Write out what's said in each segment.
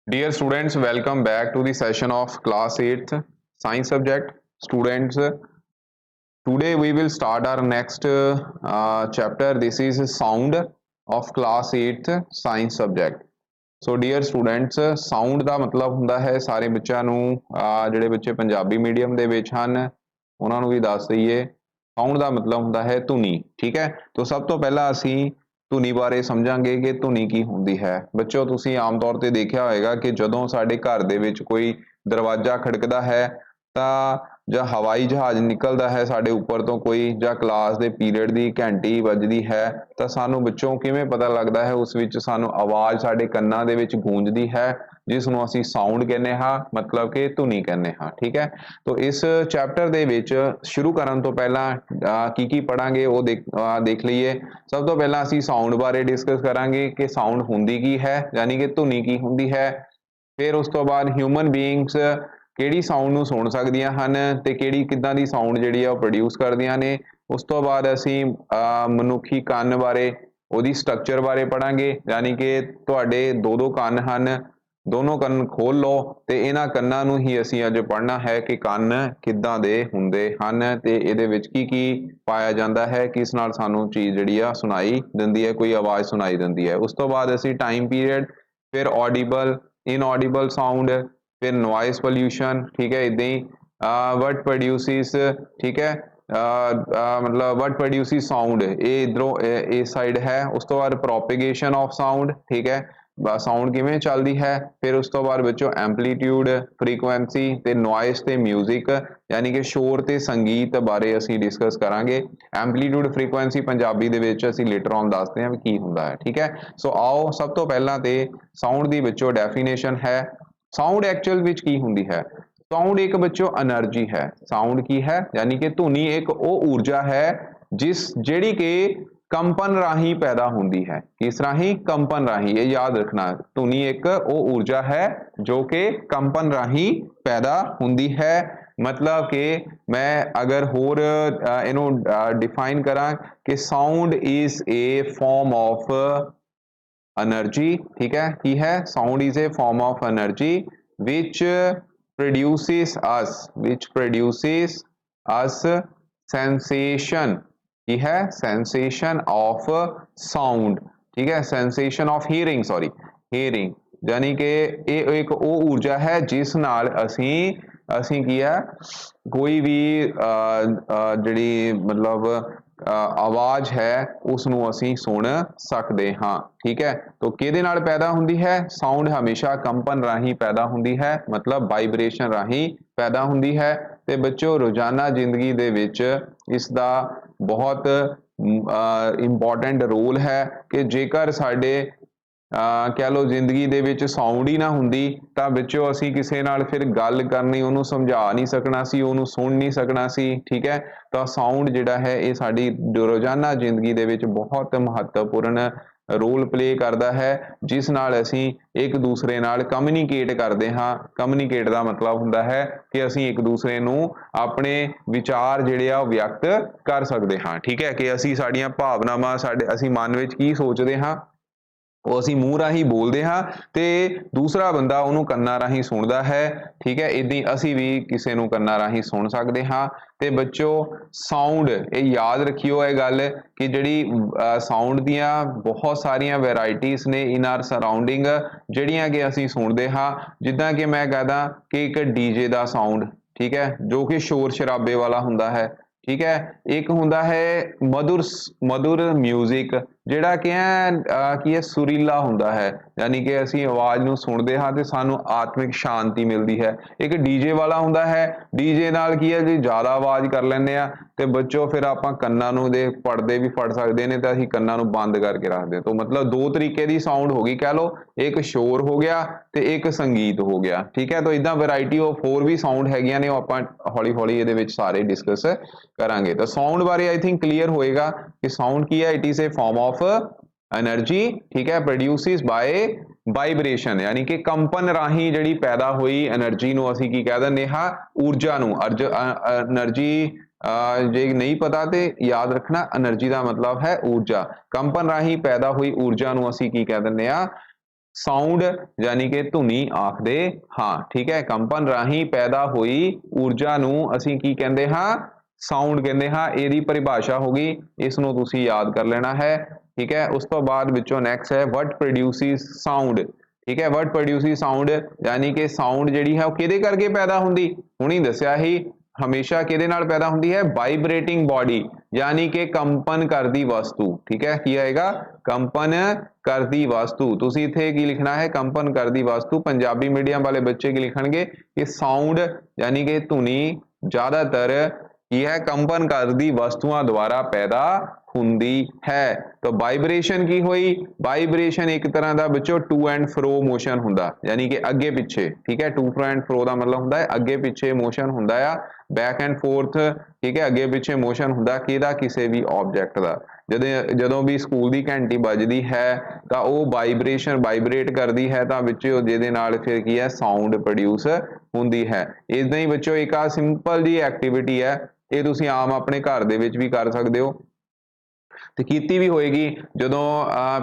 Dear students, welcome back to the session of class 8th science subject. Students, today we will start our next chapter. This is sound of class 8th science subject. So dear students sound ਦਾ ਮਤਲਬ ਹੁੰਦਾ ਹੈ ਸਾਰੇ ਬੱਚਿਆਂ ਨੂੰ ਜਿਹੜੇ ਬੱਚੇ Punjabi medium ਦੇ ਵਿੱਚ ਹਨ ਉਹਨਾਂ ਨੂੰ ਵੀ ਦੱਸ ਦਈਏ ਸਾਊਂਡ ਦਾ ਮਤਲਬ ਹੁੰਦਾ ਹੈ ਧੁਨੀ ਠੀਕ ਹੈ। ਤਾਂ ਸਭ ਤੋਂ ਪਹਿਲਾਂ ਅਸੀਂ ਧੁਨੀ ਬਾਰੇ ਸਮਝਾਂਗੇ ਕਿ ਧੁਨੀ ਕੀ ਹੁੰਦੀ ਹੈ। ਬੱਚਿਓ ਤੁਸੀਂ ਆਮ ਤੌਰ ਤੇ ਦੇਖਿਆ ਹੋਵੇਗਾ ਕਿ ਜਦੋਂ ਸਾਡੇ ਘਰ ਦੇ ਵਿੱਚ ਕੋਈ ਦਰਵਾਜ਼ਾ ਖੜਕਦਾ ਹੈ ਤਾਂ ਜਾਂ ਹਵਾਈ ਜਹਾਜ਼ ਨਿਕਲਦਾ ਹੈ ਸਾਡੇ ਉੱਪਰ ਤੋਂ ਕੋਈ ਜਾਂ ਕਲਾਸ ਦੇ ਪੀਰੀਅਡ ਦੀ ਘੰਟੀ ਵੱਜਦੀ ਹੈ ਤਾਂ ਸਾਨੂੰ ਬੱਚੋਂ ਕਿਵੇਂ ਪਤਾ ਲੱਗਦਾ ਹੈ ਉਸ ਵਿੱਚ ਸਾਨੂੰ ਆਵਾਜ਼ ਸਾਡੇ ਕੰਨਾਂ ਦੇ ਵਿੱਚ ਗੂੰਜਦੀ ਹੈ ਜਿਸ ਨੂੰ ਅਸੀਂ ਸਾਊਂਡ ਕਹਿੰਦੇ ਹਾਂ ਮਤਲਬ ਕਿ ਧੁਨੀ ਕਹਿੰਦੇ ਹਾਂ ਠੀਕ ਹੈ। ਤਾਂ ਇਸ ਚੈਪਟਰ ਦੇ ਵਿੱਚ ਸ਼ੁਰੂ ਕਰਨ ਤੋਂ ਪਹਿਲਾਂ ਕੀ ਪੜਾਂਗੇ ਉਹ ਦੇਖ ਲਈਏ। ਸਭ ਤੋਂ ਪਹਿਲਾਂ ਅਸੀਂ ਸਾਊਂਡ ਬਾਰੇ ਡਿਸਕਸ ਕਰਾਂਗੇ ਕਿ ਸਾਊਂਡ ਹੁੰਦੀ ਕੀ ਹੈ ਯਾਨੀ ਕਿ ਧੁਨੀ ਕੀ ਹੁੰਦੀ ਹੈ। ਫਿਰ ਉਸ ਤੋਂ ਬਾਅਦ ਹਿਊਮਨ ਬੀਇੰਗਸ ਕਿਹੜੀ ਸਾਊਂਡ ਨੂੰ ਸੁਣ ਸਕਦੀਆਂ ਹਨ ਤੇ ਕਿਹੜੀ ਕਿੱਦਾਂ ਦੀ ਸਾਊਂਡ ਜਿਹੜੀ ਆ ਉਹ ਪ੍ਰੋਡਿਊਸ ਕਰਦੀਆਂ ਨੇ। ਉਸ ਤੋਂ ਬਾਅਦ ਅਸੀਂ ਮਨੁੱਖੀ ਕੰਨ ਬਾਰੇ ਉਹਦੀ ਸਟਰਕਚਰ ਬਾਰੇ ਪੜਾਂਗੇ ਯਾਨੀ ਕਿ ਤੁਹਾਡੇ ਦੋ ਕੰਨ ਹਨ ਦੋਨੋਂ ਕੰਨ ਖੋਲ ਲਓ ਤੇ ਇਹਨਾਂ ਕੰਨਾਂ ਨੂੰ ਹੀ ਅਸੀਂ ਅੱਜ ਪੜ੍ਹਨਾ ਹੈ ਕਿ ਕੰਨ ਕਿੱਦਾਂ ਦੇ ਹੁੰਦੇ ਹਨ ਤੇ ਇਹਦੇ ਵਿੱਚ ਕੀ ਪਾਇਆ ਜਾਂਦਾ ਹੈ ਕਿਸ ਨਾਲ ਸਾਨੂੰ ਚੀਜ਼ ਜਿਹੜੀ ਆ ਸੁਣਾਈ ਦਿੰਦੀ ਹੈ ਕੋਈ ਆਵਾਜ਼ ਸੁਣਾਈ ਦਿੰਦੀ ਹੈ। ਉਸ ਤੋਂ ਬਾਅਦ ਅਸੀਂ ਟਾਈਮ ਪੀਰੀਅਡ ਫਿਰ ऑडिबल इनऑडिबल साउंड फिर नॉइस पोल्यूशन ठीक है इदां ही वट प्रोड्यूसिस ठीक है मतलब वट प्रोड्यूसिस साउंड ये इधरों इस साइड है। उस तो बाद प्रोपेगेशन ऑफ साउंड ठीक है साउंड किवें चलती है। फिर उस तो बाद बच्चों एंपलीट्यूड फ्रीकुएंसी ते नॉइस ते म्यूजिक यानी कि शोर ते संगीत बारे असीं डिस्कस करांगे। एंपलीट्यूड फ्रीकुएंसी पंजाबी दे विच असीं लेटर ऑन दसदे हां की हुंदा है ठीक है। सो आओ सब तो पहलां ते साउंड दी बच्चों डेफिनेशन है। साउंड एक्चुअल विच की हुंदी है। साउंड एक बच्चों एनर्जी है। साउंड की है यानी कि धुनी एक वो ऊर्जा है जिस ਜਿਹੜੀ कि कंपन राही पैदा होती है। किस राही कंपन राही ये याद रखना धुनी एक वो ऊर्जा है जो कि कंपन राही पैदा होती है। मतलब कि मैं अगर होर इनू डिफाइन करा कि sound is a form of energy ठीक है की है sound is a form of energy which produces us sensation की है सेंसेशन ऑफ साउंड ठीक है sensation of hearing sorry hearing यानी कि ये एक वो ऊर्जा है जिस नाल असी की है कोई भी जी मतलब आवाज़ है उसनों असी सुन सकते हाँ ठीक है। तो किहदे नाल पैदा हुंदी है साउंड हमेशा कंपन राही पैदा हुंदी है मतलब वाइब्रेशन राही पैदा हुंदी है। ते बच्चों रोजाना जिंदगी दे विच इसका बहुत इंपॉर्टेंट रोल है कि जेकर साडे कह लो जिंदगी दे विच साउंड ही ना हुंदी तां बच्चों असीं किसे नाल फिर गल करनी उहनूं समझा नहीं सकना सी उहनूं सुन नहीं सकना सी ठीक है। तो साउंड जिहड़ा है ये साडी रोजाना जिंदगी दे विच बहुत महत्वपूर्ण रोल प्ले करता है जिस नाल असीं एक दूसरे नाल कम्यूनीकेट करते हाँ। कम्यूनीकेट का मतलब हुंदा है कि असीं एक दूसरे नूं अपने विचार जिहड़े आ व्यक्त कर सकते हाँ ठीक है कि असीं साडीआं भावनावां साडे असीं मन विच की सोचदे हाँ वो असीं मूँह राही बोलते हाँ तो दूसरा बंदा उन्होंने कन्ना राही सुनता है ठीक है। इदां असीं भी किसी नूं कन्ना राही सुन सकते हाँ। तो बच्चों साउंड ये याद रखियो ये गल कि जिहड़ी साउंड दियां बहुत सारिया वैराइटीज़ ने इन आर सराउंडिंग जिहड़ियां कि असीं सुनते हाँ जिद्दां कि मैं कहदा कि एक डीजे का साउंड ठीक है जो कि शोर शराबे वाला हुंदा है ठीक है। एक हुंदा है मधुर मधुर म्यूजिक जिहड़ा कि की है सुरीला हुंदा है यानी कि असीं आवाज़ नूं सुनदे हां ते सानूं आत्मिक शांति मिलदी है। एक डीजे वाला हुंदा है डीजे नाल की है जी ज़्यादा आवाज़ कर लैंदे आ ते बच्चों फिर आपां कन्नां नूं दे पड़दे भी फड़ सकदे ने ते असीं कन्नां नूं बंद करके रखदे। तो मतलब दो तरीके दी साउंड हो गई कह लो एक शोर हो गया ते एक संगीत हो गया ठीक है। तो इदां वैरायटी ऑफ होर भी साउंड हैगियां ने आपां हौली हौली इहदे विच सारे डिस्कस करांगे। तो साउंड बारे आई थिंक क्लीयर होएगा कि साउंड की है it is a form of energy ठीक है प्रोड्यूसिस बाय वाइब्रेशन यानी कि कंपन राही जिहड़ी पैदा हुई एनर्जी नूं असीं की कह दिंदे हां ऊर्जा नूं एनर्जी जे नहीं पता तो याद रखना एनर्जी का मतलब है ऊर्जा कंपन राही पैदा हुई ऊर्जा नूं असीं की कह दिंदे हां ਸਾਊਂਡ ਯਾਨੀ ਕਿ ਧੁਨੀ ਆਖਦੇ ਹਾਂ, ਠੀਕ ਹੈ। ਕੰਪਨ ਰਾਹੀਂ ਪੈਦਾ ਹੋਈ ਊਰਜਾ ਨੂੰ ਅਸੀਂ ਕੀ ਕਹਿੰਦੇ ਹਾਂ, ਸਾਊਂਡ ਕਹਿੰਦੇ ਹਾਂ। ਇਹਦੀ ਪਰਿਭਾਸ਼ਾ ਹੋ ਗਈ, ਇਸ ਨੂੰ ਤੁਸੀਂ ਯਾਦ ਕਰ ਲੈਣਾ ਹੈ, ਠੀਕ ਹੈ। ਉਸ ਤੋਂ ਬਾਅਦ ਵਿੱਚੋਂ ਨੈਕਸਟ ਹੈ what produces sound, ਠੀਕ ਹੈ। what produces sound ਯਾਨੀ ਕਿ ਸਾਊਂਡ ਜਿਹੜੀ ਹੈ ਉਹ ਕਿਹਦੇ ਕਰਕੇ ਪੈਦਾ ਹੁੰਦੀ, ਹੁਣੀ ਦੱਸਿਆ ਹੀ, ਹਮੇਸ਼ਾ ਕਿਹਦੇ ਨਾਲ ਪੈਦਾ ਹੁੰਦੀ ਹੈ, ਵਾਈਬ੍ਰੇਟਿੰਗ ਬॉडी यानी कि कंपन करती वस्तु, ठीक है। की आएगा, कंपन करती वस्तु। तुसी इत्थे की लिखना है, कंपन करती वस्तु। पंजाबी मीडियम वाले बच्चे की लिखणगे कि साउंड यानी कि धुनी ज्यादातर की है कंपन करती वस्तुआं द्वारा पैदा ਹੁੰਦੀ है। तो वाइब्रेशन की हुई, वाइब्रेशन एक तरह का बच्चों टू एंड फ्रो मोशन हुंदा, यानी कि अगे पिछे, ठीक है। टू एंड फ्रो का मतलब हुंदा है अगे पिछे मोशन हुंदा आ, बैक एंड फोर्थ, ठीक है। अगे पिछे मोशन हुंदा किहदा, किसी भी ऑब्जेक्ट का। ਜਦੋਂ भी स्कूल की घंटी बजती है तो वह वाइब्रेशन वाइब्रेट करती है, तो बच्चों जिहदे नाल फिर की है साउंड प्रोड्यूस हुंदी है। इदां ही बच्चों एक आ सिंपल जी एक्टिविटी है, ये तुसीं आम अपने घर दे विच भी कर सकते हो ਤੇ ਕੀਤੀ ਵੀ ਹੋਏਗੀ। ਜਦੋਂ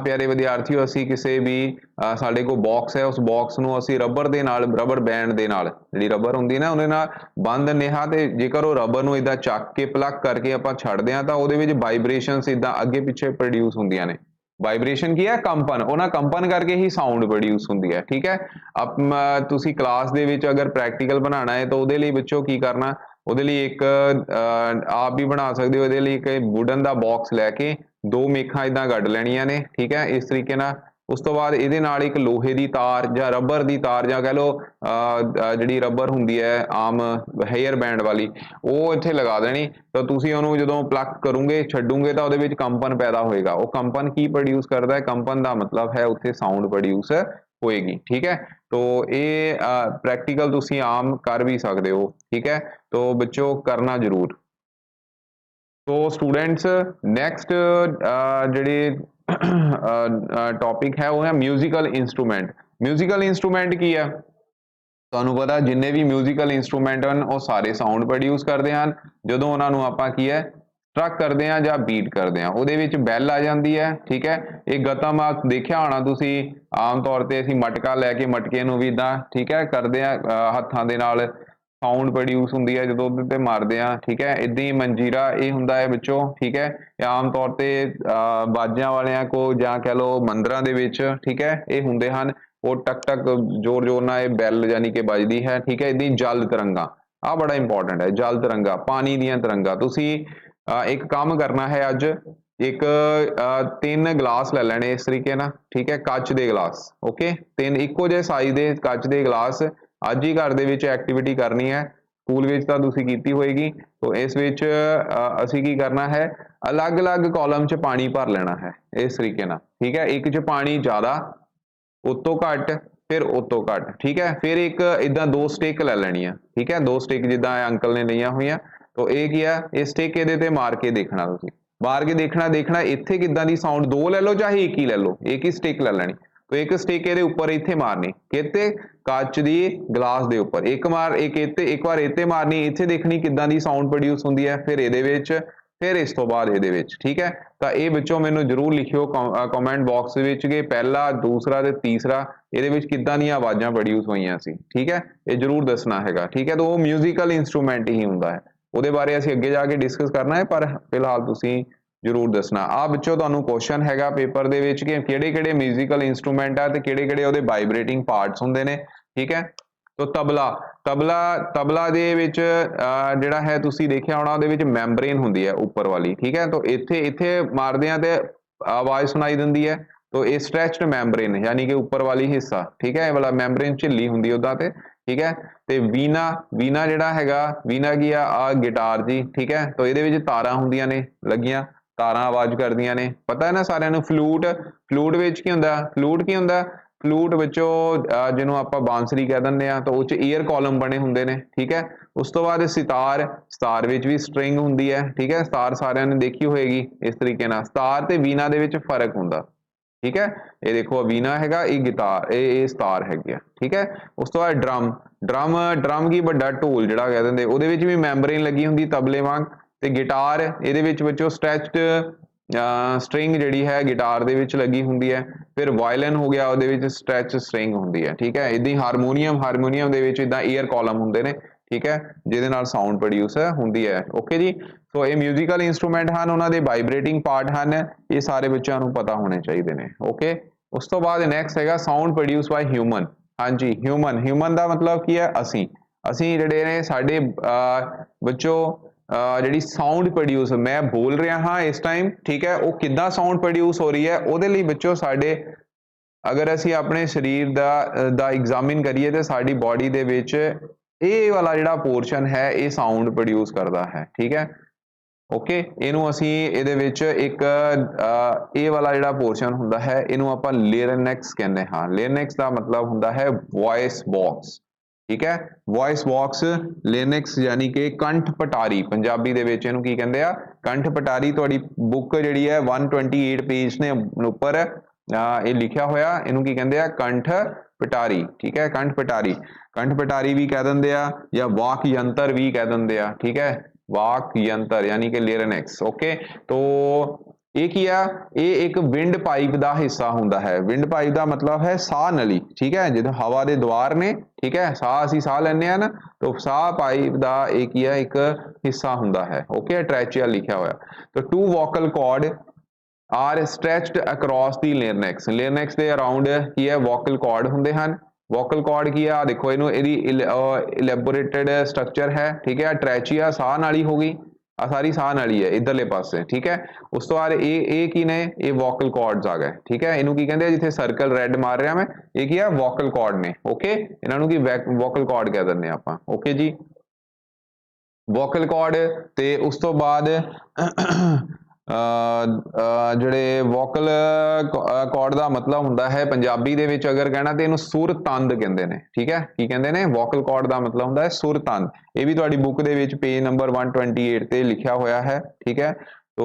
ਪਿਆਰੇ ਵਿਦਿਆਰਥੀਓ ਅਸੀਂ ਕਿਸੇ ਵੀ ਸਾਡੇ ਕੋਲ ਬਾਕਸ ਹੈ, ਉਸ ਬਾਕਸ ਨੂੰ ਅਸੀਂ ਰਬੜ ਦੇ ਨਾਲ, ਰਬੜ ਬੈਂਡ ਦੇ ਨਾਲ, ਜਿਹੜੀ ਰਬੜ ਹੁੰਦੀ ਨਾ ਉਹਦੇ ਨਾਲ ਬੰਨ ਦਿੰਦੇ ਹਾਂ, ਤੇ ਜੇਕਰ ਉਹ ਰਬੜ ਨੂੰ ਇਦਾਂ ਚੱਕ ਕੇ ਪਲੱਗ ਕਰਕੇ ਆਪਾਂ ਛੱਡਦੇ ਹਾਂ ਤਾਂ ਉਹਦੇ ਵਿੱਚ ਵਾਈਬ੍ਰੇਸ਼ਨਸ ਇਦਾਂ ਅੱਗੇ ਪਿੱਛੇ ਪ੍ਰੋਡਿਊਸ ਹੁੰਦੀਆਂ ਨੇ। ਵਾਈਬ੍ਰੇਸ਼ਨ ਕੀ ਹੈ, ਕੰਪਨ, ਉਹਨਾਂ ਕੰਪਨ ਕਰਕੇ ਹੀ ਸਾਊਂਡ ਪ੍ਰੋਡਿਊਸ ਹੁੰਦੀ ਹੈ, ਠੀਕ ਹੈ। ਤੁਸੀਂ ਕਲਾਸ ਦੇ ਵਿੱਚ ਅਗਰ ਪ੍ਰੈਕਟੀਕਲ ਬਣਾਉਣਾ ਹੈ ਤਾਂ ਉਹਦੇ ਲਈ ਬੱਚੋ ਕੀ ਕਰਨਾ, ਉਹਦੇ ਲਈ ਇੱਕ ਆਪ ਵੀ ਬਣਾ ਸਕਦੇ ਹੋ, ਇਹਦੇ ਲਈ ਇੱਕ ਵੁਡਨ ਦਾ ਬਾਕਸ ਲੈ ਕੇ ਦੋ ਮੇਖਾਂ ਇਦਾਂ ਗੱਡ ਲੈਣੀਆਂ ਨੇ, ਠੀਕ ਹੈ, ਇਸ ਤਰੀਕੇ ਨਾਲ। ਉਸ ਤੋਂ ਬਾਅਦ ਇਹਦੇ ਨਾਲ ਇੱਕ ਲੋਹੇ ਦੀ ਤਾਰ ਜਾਂ ਰਬੜ ਦੀ ਤਾਰ ਜਾਂ ਕਹਿ ਲਓ ਜਿਹੜੀ ਰਬੜ ਹੁੰਦੀ ਹੈ ਆਮ ਹੇਅਰ ਬੈਂਡ ਵਾਲੀ, ਉਹ ਇੱਥੇ ਲਗਾ ਦੇਣੀ। ਤਾਂ ਤੁਸੀਂ ਉਹਨੂੰ ਜਦੋਂ ਪਲੱਗ ਕਰੋਗੇ, ਛੱਡੋਗੇ ਤਾਂ ਉਹਦੇ ਵਿੱਚ ਕੰਪਨ ਪੈਦਾ ਹੋਏਗਾ। ਉਹ ਕੰਪਨ ਕੀ ਪ੍ਰੋਡਿਊਸ ਕਰਦਾ ਹੈ, ਕੰਪਨ ਦਾ ਮਤਲਬ ਹੈ ਉੱਥੇ ਸਾਊਂਡ ਪ੍ਰੋਡਿਊਸ ਹੋਏਗੀ, ਠੀਕ ਹੈ। तो ये प्रैक्टिकल तुसी आम कर भी सकते हो, ठीक है। तो बच्चों करना जरूर। तो स्टूडेंट्स नैक्सट जिहड़ी टॉपिक है वो है म्यूजिकल इंस्ट्रूमेंट। म्यूजिकल इंस्ट्रूमेंट की है, ਤੁਹਾਨੂੰ ਪਤਾ जिन्ने भी म्यूजिकल इंस्ट्रूमेंट ਹਨ ਉਹ ਸਾਰੇ ਸਾਊਂਡ ਪ੍ਰੋਡਿਊਸ ਕਰਦੇ ਹਨ ਜਦੋਂ ਉਹਨਾਂ ਨੂੰ ਆਪਾਂ ਕੀ ਹੈ ਸਟਰਕ ਕਰਦੇ ਹਾਂ ਜਾਂ ਬੀਟ ਕਰਦੇ ਹਾਂ। ਉਹਦੇ ਵਿੱਚ ਬੈਲ ਆ ਜਾਂਦੀ ਹੈ, ਠੀਕ ਹੈ। ਇਹ ਗਤਮ ਦੇਖਿਆ ਹੋਣਾ ਤੁਸੀਂ, ਆਮ ਤੌਰ ਤੇ ਅਸੀਂ ਮਟਕਾ ਲੈ ਕੇ ਮਟਕੇ ਨੂੰ ਵੀ ਇਦਾਂ, ਠੀਕ ਹੈ, ਕਰਦੇ ਆ ਹੱਥਾਂ ਦੇ ਨਾਲ, ਸਾਊਂਡ ਪ੍ਰੋਡਿਊਸ ਹੁੰਦੀ ਹੈ ਜਦੋਂ ਉਹਦੇ ਤੇ ਮਾਰਦੇ ਆ, ਠੀਕ ਹੈ। ਇਦਾਂ ਹੀ ਮੰਜੀਰਾ ਇਹ ਹੁੰਦਾ ਹੈ ਬੱਚੋਂ, ਠੀਕ ਹੈ। ਇਹ ਆਮ ਤੌਰ ਤੇ ਬਾਜਿਆਂ ਵਾਲਿਆਂ ਕੋ ਜਾਂ ਕਹਿ ਲਓ ਮੰਦਰਾਂ ਦੇ ਵਿੱਚ, ਠੀਕ ਹੈ, ਇਹ ਹੁੰਦੇ ਹਨ। ਉਹ ਟਕ ਟਕ ਜ਼ੋਰ ਜ਼ੋਰ ਨਾਲ ਇਹ ਬੈਲ ਯਾਨੀ ਕਿ ਵੱਜਦੀ ਹੈ, ਠੀਕ ਹੈ। ਇਦਾਂ ਜਲ ਤਰੰਗਾ, ਆ ਬੜਾ ਇੰਪੋਰਟੈਂਟ ਹੈ, ਜਲ ਤਰੰਗਾ, ਪਾਣੀ ਦੀਆਂ ਤਰੰਗਾ। ਤੁਸੀਂ ਇੱਕ ਕੰਮ ਕਰਨਾ ਹੈ ਅੱਜ, ਇੱਕ 3 ਗਲਾਸ ਲੈ ਲੈਣੇ ਇਸ ਤਰੀਕੇ ਨਾਲ, ਠੀਕ ਹੈ, ਕੱਚ ਦੇ ਗਲਾਸ, ਓਕੇ। 3 ਇੱਕੋ ਜਿਹੇ ਸਾਈਜ਼ ਦੇ ਕੱਚ ਦੇ ਗਲਾਸ ਅੱਜ ਹੀ ਘਰ ਦੇ ਵਿੱਚ ਐਕਟੀਵਿਟੀ ਕਰਨੀ ਹੈ, ਸਕੂਲ ਵਿੱਚ ਤਾਂ ਤੁਸੀਂ ਕੀਤੀ ਹੋਏਗੀ। तो इस विच असी की करना है, अलग अलग कॉलम च पानी भर लेना है इस तरीके नाल, ठीक है। एक च पानी ज़्यादा, उतो घट, फिर उतो घट, ठीक है। फिर एक इदा 2 स्टिक लै लैनी है, ठीक है। 2 स्टिक जिद्दां अंकल ने लईआं होईआं। तो ये की है, ये स्टिक इहदे ते मार के देखना, तुसीं मार के देखना इत्थे किद्दां दी साउंड, 2 लै लो चाहे एक ही लै लो, एक ही स्टिक लै लैनी। तो एक स्टिक इहदे उपर इत्थे मारनी, किते काच दी ग्लास दे उपर, एक बार इत्ते मारनी, इत्थे देखनी किद्दां दी साउंड प्रोड्यूस हुंदी है, फिर इहदे विच, फिर इस तो बाद इहदे विच, ठीक है। तो ये बच्चों मैनूं जरूर लिखियो कॉमेंट बॉक्स विच कि पहला, दूसरा ते तीसरा इहदे विच किद्दां दी आवाज़ां प्रोड्यूस होईआं सी, ठीक है। ये जरूर दसना हैगा, ठीक है। तो वो म्यूजिकल इंस्ट्रूमेंट ही हुंदा है, उहदे बारे असीं अगे जाके डिस्कस करना है, पर फिलहाल तुसीं जरूर दसना। आ बच्चों तुहानूं क्वेश्चन हैगा पेपर दे विच कि किहड़े-किहड़े म्यूजिकल इंस्ट्रूमेंट है ते किहड़े-किहड़े उहदे वाइब्रेटिंग पार्ट्स हुंदे ने, ठीक है। तो तबला दे विच जिहड़ा है तुसीं देखिआ होणा, उहदे विच मैंब्रेन हुंदी है उपर वाली, ठीक है। तो इत्थे मारदे आ ते आवाज़ सुनाई दिंदी है, तो ये स्ट्रैच्ड मैंब्रेन यानी कि उपर वाली हिस्सा, ठीक है, वाला मैंब्रेन झिल्ली हुंदी उदां ते, ठीक है। ते वीना जिहड़ा हैगा, वीना की आ गिटार जी, ठीक है। तो इहदे विच तारां हुंदियां ने लगियां, तारां आवाज़ करदियां ने, पता है ना सारिआं नूं। फ्लूट विच की हुंदा, फ्लूट विचों जिन्हों आपां बांसुरी कह दिंदे आ, तो उह च ईयर कॉलम बने हुंदे ने, ठीक है। उस तो बाद सितार विच भी स्ट्रिंग हुंदी है, ठीक है। सितार सारिआं ने देखी होएगी इस तरीके नाल। सितार ते वीना दे विच फर्क हुंदा, ठीक है। ये देखो वीना हैगा, ये गिटार, ये सितार हैगी आ, ठीक है। उस तो बाद ड्रम की वड्डा ढोल जिहड़ा कह दिंदे, उहदे विच भी मैंब्रेन लगी हुंदी तबले वांग। ते गिटार इहदे विच बच्चों स्ट्रैच्ड ਸਟ੍ਰਿੰਗ ਜਿਹੜੀ ਹੈ ਗਿਟਾਰ ਦੇ ਵਿੱਚ ਲੱਗੀ ਹੁੰਦੀ ਹੈ। ਫਿਰ ਵਾਇਲਨ ਹੋ ਗਿਆ, ਉਹਦੇ ਵਿੱਚ ਸਟ੍ਰੈਚ ਸਟ੍ਰਿੰਗ ਹੁੰਦੀ ਹੈ, ਠੀਕ ਹੈ। ਇੱਦਾਂ ਹੀ ਹਾਰਮੋਨੀਅਮ ਦੇ ਵਿੱਚ ਇੱਦਾਂ ਈਅਰ ਕਾਲਮ ਹੁੰਦੇ ਨੇ, ਠੀਕ ਹੈ, ਜਿਹਦੇ ਨਾਲ ਸਾਊਂਡ ਪ੍ਰੋਡਿਊਸ ਹੁੰਦੀ ਹੈ। ਓਕੇ ਜੀ, ਸੋ ਇਹ ਮਿਊਜ਼ੀਕਲ ਇੰਸਟਰੂਮੈਂਟ ਹਨ, ਉਹਨਾਂ ਦੇ ਵਾਈਬ੍ਰੇਟਿੰਗ ਪਾਰਟ ਹਨ, ਇਹ ਸਾਰੇ ਬੱਚਿਆਂ ਨੂੰ ਪਤਾ ਹੋਣੇ ਚਾਹੀਦੇ ਨੇ। ਓਕੇ, ਉਸ ਤੋਂ ਬਾਅਦ ਨੈਕਸਟ ਹੈਗਾ ਸਾਊਂਡ ਪ੍ਰੋਡਿਊਸ ਬਾਈ ਹਿਊਮਨ। ਹਾਂਜੀ, ਹਿਊਮਨ ਦਾ ਮਤਲਬ ਕੀ ਹੈ? ਅਸੀਂ ਜਿਹੜੇ ਨੇ ਸਾਡੇ ਬੱਚੋਂ ਜਿਹੜੀ ਸਾਊਂਡ ਪ੍ਰੋਡਿਊਸ ਮੈਂ ਬੋਲ ਰਿਹਾ ਹਾਂ ਇਸ ਟਾਈਮ, ਠੀਕ ਹੈ, ਉਹ ਕਿੱਦਾਂ ਸਾਊਂਡ ਪ੍ਰੋਡਿਊਸ ਹੋ ਰਹੀ ਹੈ, ਉਹਦੇ ਲਈ ਬੱਚੋਂ ਸਾਡੇ ਅਗਰ ਅਸੀਂ ਆਪਣੇ ਸਰੀਰ ਦਾ ਐਗਜ਼ਾਮਿਨ ਕਰੀਏ ਤੇ ਸਾਡੀ ਬਾਡੀ ਦੇ ਵਿੱਚ ਇਹ ਵਾਲਾ ਜਿਹੜਾ ਪੋਰਸ਼ਨ ਹੈ ਇਹ ਸਾਊਂਡ ਪ੍ਰੋਡਿਊਸ ਕਰਦਾ ਹੈ, ਠੀਕ ਹੈ। ਓਕੇ, ਇਹਨੂੰ ਅਸੀਂ ਇਹਦੇ ਵਿੱਚ ਇੱਕ ਇਹ ਵਾਲਾ ਜਿਹੜਾ ਪੋਰਸ਼ਨ ਹੁੰਦਾ ਹੈ ਇਹਨੂੰ ਆਪਾਂ ਲੇਰਨੈਕਸ ਕਹਿੰਦੇ ਹਾਂ। ਲੇਰਨੈਕਸ ਦਾ ਮਤਲਬ ਹੁੰਦਾ ਹੈ ਵੌਇਸ ਬਾਕਸ, ਠੀਕ ਹੈ। ਵੌਇਸ ਬਾਕਸ, ਲੇਰਨੈਕਸ ਯਾਨੀ ਕਿ ਕੰਠ ਪਟਾਰੀ, ਪੰਜਾਬੀ ਦੇ ਵਿੱਚ ਇਹਨੂੰ ਕੀ ਕਹਿੰਦੇ ਆ? ਕੰਠ ਪਟਾਰੀ। ਤੁਹਾਡੀ ਬੁੱਕ ਜਿਹੜੀ ਹੈ 128 ਪੇਜ ਨੇ ਉੱਪਰ ਇਹ ਲਿਖਿਆ ਹੋਇਆ, ਇਹਨੂੰ ਕੀ ਕਹਿੰਦੇ ਆ? ਕੰਠ ਪਟਾਰੀ, ਠੀਕ ਹੈ, ਕੰਠ ਪਟਾਰੀ। ਕੰਠ ਪਟਾਰੀ ਵੀ ਕਹਿ ਦਿੰਦੇ ਆ ਜਾਂ ਵਾਕ ਯੰਤਰ ਵੀ ਕਹਿ ਦਿੰਦੇ ਆ, ਠੀਕ ਹੈ, ਵਾਕ ਯੰਤਰ यानी कि लेरनेक्स। ओके, तो ਇਹ ਕੀ ਆ? ਇਹ ਇੱਕ ਵਿੰਡ ਪਾਈਪ ਦਾ ਹਿੱਸਾ ਹੁੰਦਾ ਹੈ। ਵਿੰਡ ਪਾਈਪ ਦਾ ਮਤਲਬ ਹੈ ਸਾਹ ਨਲੀ, ਠੀਕ ਹੈ, ਜਦੋਂ ਹਵਾ ਦੇ ਦੁਆਰ ਨੇ, ਠੀਕ ਹੈ, ਅਸੀਂ ਸਾਹ ਲੈਂਦੇ ਆ ਨਾ, ਤਾਂ ਸਾਹ ਪਾਈਪ ਦਾ ਇਹ ਕੀ ਹੈ? ਇੱਕ ਹਿੱਸਾ ਹੁੰਦਾ ਹੈ। ਓਕੇ, ਟ੍ਰੈਚੀਆ ਲਿਖਿਆ ਹੋਇਆ। ਤਾਂ two vocal cord are stretched across the larynx. Larynx ਦੇ ਅਰਾਊਂਡ ਕੀ ਹੈ? ਵੋਕਲ ਕੌਰਡ ਹੁੰਦੇ ਹਨ। ਵੋਕਲ ਕੌਰਡ ਕੀ ਆ? ਦੇਖੋ ਇਹਨੂੰ, ਇਹਦੀ ਇਲੈਬੋਰੇਟਡ ਸਟਰਕਚਰ ਹੈ, ਠੀਕ ਹੈ। ਟ੍ਰੈਚੀਆ ਸਾਹ ਨਾਲੀ ਹੋ ਗਈ, ਆ ਸਾਰੀ ਸਾਹ ਨਾਲੀ ਹੈ ਇਧਰਲੇ ਪਾਸੇ, ਠੀਕ ਹੈ। ਉਸ ਤੋਂ ਬਾਅਦ ਇਹ ਕੀ ਨੇ? ਇਹ ਵੋਕਲ ਕੌਰਡਸ ਆ ਗਏ, ਠੀਕ ਹੈ। ਇਹਨੂੰ ਕੀ ਕਹਿੰਦੇ ਆ? ਜਿੱਥੇ ਸਰਕਲ ਰੈਡ ਮਾਰ ਰਿਹਾ ਮੈਂ, ਇਹ ਕੀ ਆ? ਵੋਕਲ ਕੌਰਡ ਨੇ। ਓਕੇ, ਇਹਨਾਂ ਨੂੰ ਕੀ ਵੋਕਲ ਕੌਰਡ ਕਹਿ ਦਿੰਦੇ ਆਪਾਂ। ਓਕੇ ਜੀ, ਵੋਕਲ ਕੌਰਡ। ਤੇ ਉਸ ਤੋਂ ਬਾਅਦ ਜਿਹੜੇ ਵੋਕਲ ਕੌਰਡ ਦਾ ਮਤਲਬ ਹੁੰਦਾ ਹੈ ਪੰਜਾਬੀ ਦੇ ਵਿੱਚ ਅਗਰ ਕਹਿਣਾ ਤੇ ਇਹਨੂੰ ਸੁਰ ਤੰਦ ਕਹਿੰਦੇ ਨੇ, ਠੀਕ ਹੈ। ਕੀ ਕਹਿੰਦੇ ਨੇ? ਵੋਕਲ ਕੌਰਡ ਦਾ ਮਤਲਬ ਹੁੰਦਾ ਹੈ ਸੁਰ ਤੰਦ। ਇਹ ਵੀ ਤੁਹਾਡੀ ਬੁੱਕ ਦੇ ਵਿੱਚ ਪੇਜ ਨੰਬਰ 128 ਤੇ ਲਿਖਿਆ ਹੋਇਆ ਹੈ, ਠੀਕ ਹੈ। ਤੋ